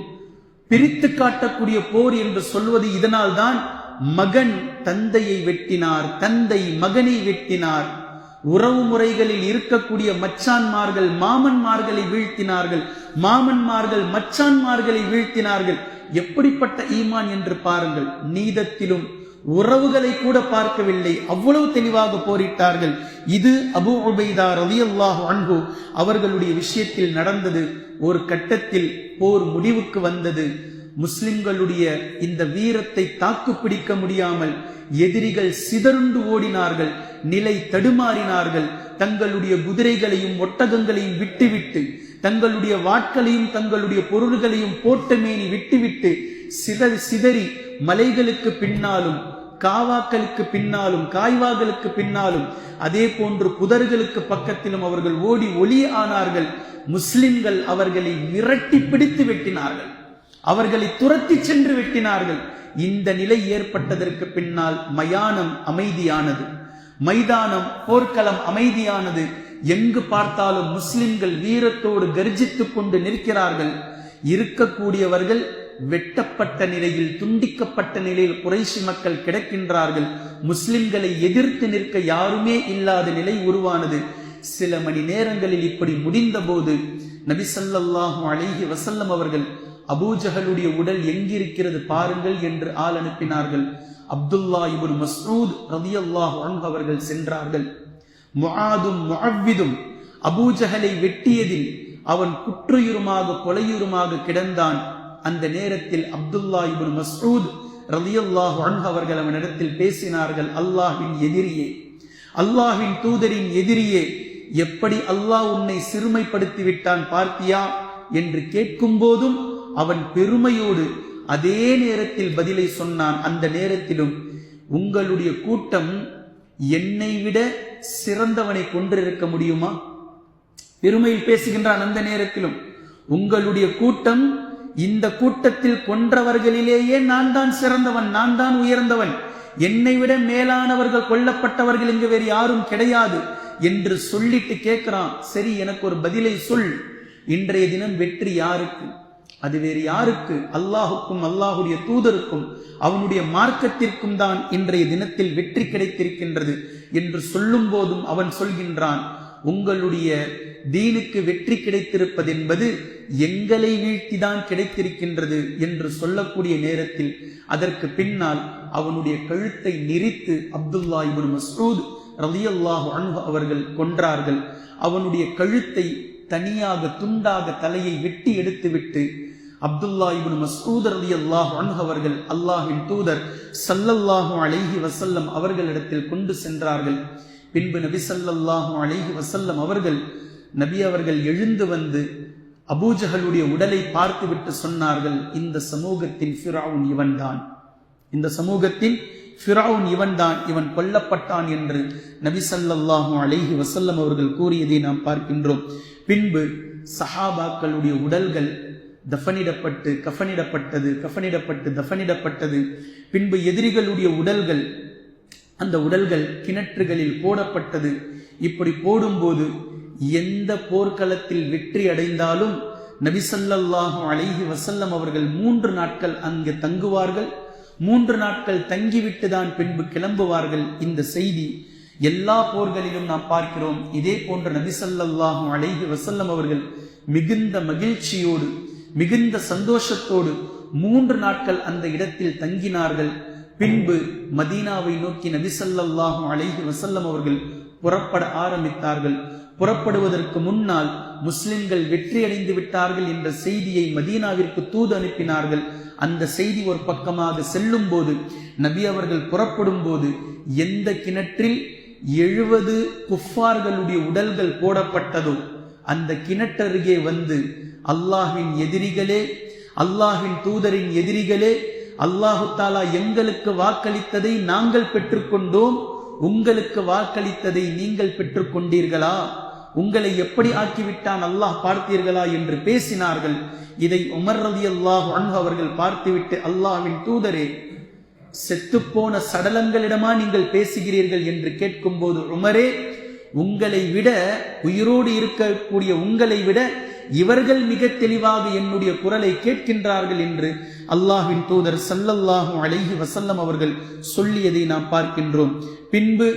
பிரித்து காட்டக்கூடிய போர் என்று சொல்வது இதனால் தான். மகன் தந்தையை வெட்டினார், தந்தை மகனை வெட்டினார். உறவு முறைகளில் இருக்கக்கூடிய மச்சான்மார்கள் மாமன்மார்களை வீழ்த்தினார்கள், மாமன்மார்கள் மச்சான்மார்களை வீழ்த்தினார்கள். எப்படிப்பட்ட ஈமான் என்று பாருங்கள். நீதத்திலும் உறவுகளை கூட பார்க்கவில்லை, அவ்வளவு தெளிவாக போரிட்டார்கள். இது அபூ உபைதா ரலியல்லாஹு அன்ஹு அவர்களுடைய விஷயத்தில் நடந்தது. ஒரு கட்டத்தில் போர் முடிவுக்கு வந்தது. முஸ்லிம்களுடைய இந்த வீரத்தை தாக்கு பிடிக்க முடியாமல் எதிரிகள் சிதறுண்டு ஓடினார்கள், நிலை தடுமாறினார்கள். தங்களுடைய குதிரைகளையும் ஒட்டகங்களையும் விட்டுவிட்டு, தங்களுடைய வாட்களையும் தங்களுடைய பொருள்களையும் போட்டமேனி விட்டுவிட்டு சிதறி மலைகளுக்கு பின்னாலும் காவாக்களுக்கு பின்னாலும் காய்வாக்களுக்கு பின்னாலும் அதே போன்று புதர்களுக்கு பக்கத்திலும் அவர்கள் ஓடி ஒளி ஆனார்கள். முஸ்லிம்கள் அவர்களை விரட்டி பிடித்து வெட்டினார்கள், அவர்களை துரத்தி சென்று வெட்டினார்கள். இந்த நிலை ஏற்பட்டதற்கு பின்னால் மயானம் அமைதியானது, மைதானம் போர்க்களம் அமைதியானது. எங்கு பார்த்தாலும் முஸ்லிம்கள் வீரத்தோடு கர்ஜித்துக் கொண்டு நிற்கிறார்கள். இருக்கக்கூடியவர்கள் வெட்டப்பட்ட நிலையில், துண்டிக்கப்பட்ட நிலையில் குறைஷி மக்கள் கிடக்கின்றார்கள். முஸ்லிம்களை எதிர்த்து நிற்க யாருமே இல்லாத நிலை உருவானது. சில மணி நேரங்களில் இப்படி முடிந்த போது நபி ஸல்லல்லாஹு அலைஹி வஸல்லம் அவர்கள் அபூஜஹலுடைய உடல் எங்கிருக்கிறது பாருங்கள் என்று ஆள் அனுப்பினார்கள். அப்துல்லா இப்னு மஸ்ஊத் ரலியல்லாஹு அன்ஹு அவர்கள் சென்றார்கள். முஆதும் முஅவ்விதும் அபூஜஹலை வெட்டியதில் அவன் குற்றுயிருமாக கொலையுருமாக கிடந்தான். அந்த நேரத்தில் அப்துல்லா இப்னு மஸ்ஊத் ரலியல்லாஹு அன்ஹு அவர்கள் அவனிடத்தில் பேசினார்கள், அல்லாஹ்வின் எதிரியே, அல்லாஹ்வின் தூதரின் எதிரியே, எப்படி அல்லாஹ் உன்னை சிறுமைப்படுத்தி விட்டான் பார்த்தியா என்று கேட்கும் போதும் அவன் பெருமையோடு அதே நேரத்தில் பதிலை சொன்னான். அந்த நேரத்திலும் உங்களுடைய கூட்டம் என்னை விட சிறந்தவனை கொன்றிருக்க முடியுமா? பெருமையில் பேசுகின்றான். அந்த நேரத்திலும் உங்களுடைய கூட்டம், இந்த கூட்டத்தில் கொன்றவர்களிலேயே நான் தான் சிறந்தவன், நான் தான் உயர்ந்தவன், என்னை விட மேலானவர்கள் கொல்லப்பட்டவர்கள் இங்கு வேறு யாரும் கிடையாது என்று சொல்லிட்டு கேட்கிறான். சரி, எனக்கு ஒரு பதிலை சொல், இன்றைய தினம் வெற்றி யாருக்கு? அது வேறு யாருக்கு? அல்லாஹுக்கும் அல்லாஹுடைய தூதருக்கும் அவனுடைய மார்க்கத்திற்கும் தான் இன்றைய தினத்தில் வெற்றி கிடைத்திருக்கின்றது என்று சொல்லும் போதும் அவன் சொல்கின்றான், உங்களுடைய தீனுக்கு வெற்றி கிடைத்திருப்பது என்பது எங்களை வீழ்த்திதான் கிடைத்திருக்கின்றது என்று சொல்லக்கூடிய நேரத்தில் அதற்கு பின்னால் அவனுடைய கழுத்தை நெரித்து அப்துல்லா இப்னு மஸ்ஊத் ரலியல்லாஹு அன்ஹு அவர்கள் கொன்றார்கள். அவனுடைய கழுத்தை தனியாக துண்டாக தலையை வெட்டி எடுத்துவிட்டு அப்துல்லா இப்னு மஸ்ஊத் ரலியல்லாஹு அன்ஹு அவர்கள் அல்லாஹ்வின் தூதர் ஸல்லல்லாஹு அலைஹி வஸல்லம் அவர்களிடத்தில் கொண்டு சென்றார்கள். பின்பு நபி ஸல்லல்லாஹு அலைஹி வஸல்லம் அவர்கள் எழுந்து வந்து அபூஜஹலுடைய உடலை பார்த்துவிட்டு சொன்னார்கள், இந்த சமூகத்தின் ஃபிரௌன் இவன்தான், இந்த சமூகத்தின் ஃபிரௌன் இவன்தான், இவன் கொல்லப்பட்டான் என்று நபி ஸல்லல்லாஹு அலைஹி வஸல்லம் அவர்கள் கூறியதை நாம் பார்க்கின்றோம். பின்பு சஹாபாக்களுடைய உடல்கள் கஃனிடப்பட்டு தஃனிடப்பட்டது. பின்பு எதிரிகளுடைய உடல்கள், அந்த உடல்கள் கிணற்றுகளில் போடப்பட்டது. இப்படி போடும்போது எந்த போர்க்களத்தில் வெற்றி அடைந்தாலும் நபி ஸல்லல்லாஹு அலைஹி வஸல்லம் அவர்கள் 3 நாட்கள் அங்கு தங்குவார்கள். 3 நாட்கள் தங்கிவிட்டு தான் பின்பு கிளம்புவார்கள். இந்த செய்தி எல்லா போர்களிலும் நாம் பார்க்கிறோம். இதே போன்ற நபி ஸல்லல்லாஹு அலைஹி வஸல்லம் அவர்கள் மிகுந்த மகிழ்ச்சியோடு மிகுந்த சந்தோஷத்தோடு 3 நாட்கள் அந்த இடத்தில் தங்கினார்கள். பின்பு மதீனாவை நோக்கி நபி ஸல்லல்லாஹு அலைஹி வஸல்லம் அவர்கள் புறப்பட ஆரம்பித்தார்கள். புறப்படுவதற்கு முன்னால் முஸ்லிம்கள் வெற்றி அடைந்து விட்டார்கள் என்ற செய்தியை மதீனாவிற்கு தூது அனுப்பினார்கள். அந்த செய்தி ஒரு பக்கமாக செல்லும் போது நபி அவர்கள் புறப்படும் போது எந்த கிணற்றில் 70 குஃபார்களுடைய உடல்கள் போடப்பட்டதோ அந்த கிணற்றருகே வந்து, அல்லாஹ்வின் எதிரிகளே, அல்லாஹ்வின் தூதரின் எதிரிகளே, அல்லாஹு தாலா எங்களுக்கு வாக்களித்ததை நாங்கள் பெற்றுக்கொண்டோம், உங்களுக்கு வாக்களித்ததை நீங்கள் பெற்றுக்கொண்டீர்களா? உங்களை எப்படி ஆக்கிவிட்டான் அல்லாஹ் பார்த்தீர்களா என்று பேசினார்கள். இதை உமர் ரலியல்லாஹு அன்ஹு அவர்கள் பார்த்துவிட்டு, அல்லாஹ்வின் தூதரே, செத்துப்போன சடலங்களிடமா நீங்கள் பேசுகிறீர்கள் என்று கேட்கும் போது, உமரே, உங்களை விட, உயிரோடு இருக்கக்கூடிய உங்களை விட இவர்கள் மிக தெளிவாக என்னுடைய குரலை கேட்கின்றார்கள் என்று அல்லாஹ்வின் தூதர் ஸல்லல்லாஹு அலைஹி வஸல்லம் அவர்கள் சொல்லியதை நாம் பார்க்கின்றோம். பின்பு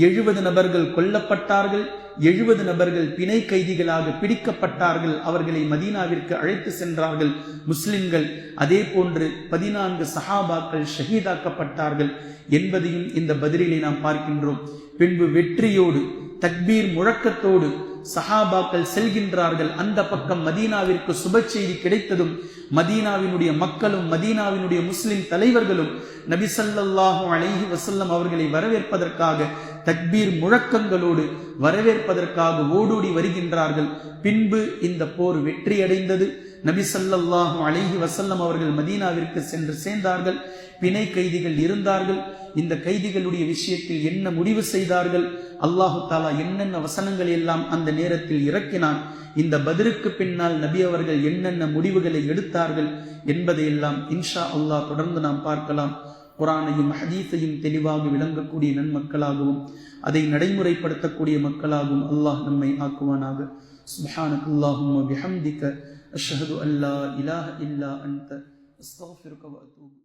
70 நபர்கள் கொல்லப்பட்டார்கள். 70 நபர்கள் பிணை கைதிகளாக பிடிக்கப்பட்டார்கள். அவர்களை மதீனாவிற்கு அழைத்து சென்றார்கள் முஸ்லிம்கள். அதே போன்று 14 சஹாபாக்கள் ஷஹீதாக்கப்பட்டார்கள் என்பதையும் இந்த பத்ரிலே நாம் பார்க்கின்றோம். பின்பு வெற்றியோடு தக்பீர் முழக்கத்தோடு சஹாபாக்கள் செல்கின்றார்கள். அந்த பக்கம் மதீனாவிற்கு சுப செய்தி கிடைத்ததும் மதீனாவினுடைய மக்களும் மதீனாவினுடைய முஸ்லிம் தலைவர்களும் நபி ஸல்லல்லாஹு அலைஹி வஸல்லம் அவர்களை வரவேற்பதற்காக தக்பீர் முழக்கங்களோடு வரவேற்பதற்காக ஓடோடி வருகின்றார்கள். பின்பு இந்த போர் வெற்றியடைந்தது. நபி ஸல்லல்லாஹு அலைஹி வஸல்லம் அவர்கள் மதீனாவிற்கு சென்று சேர்ந்தார்கள். பிணை கைதிகள் இருந்தார்கள். இந்த கைதிகளுடைய விஷயத்தில் என்ன முடிவு செய்தார்கள், அல்லாஹு தாலா என்னென்ன வசனங்கள் எல்லாம் அந்த நேரத்தில் இறக்கினான், இந்த பத்ருக்கு பின்னால் நபி அவர்கள் என்னென்ன முடிவுகளை எடுத்தார்கள் என்பதையெல்லாம் இன்ஷா அல்லாஹ் தொடர்ந்து நாம் பார்க்கலாம். குர்ஆனையும் ஹதீஸையும் தெளிவாக விளங்கக்கூடிய நன்மக்களாகவும் அதை நடைமுறைப்படுத்தக்கூடிய மக்களாகவும் அல்லாஹ் நம்மை ஆக்குவானாக. சுப்ஹானக்கல்லாஹும்ம பிஹம்திக அஷ்ஹது அல்லா இலாஹ இல்லா அன்த அஸ்தக்ஃபிருக வ அத்தூபு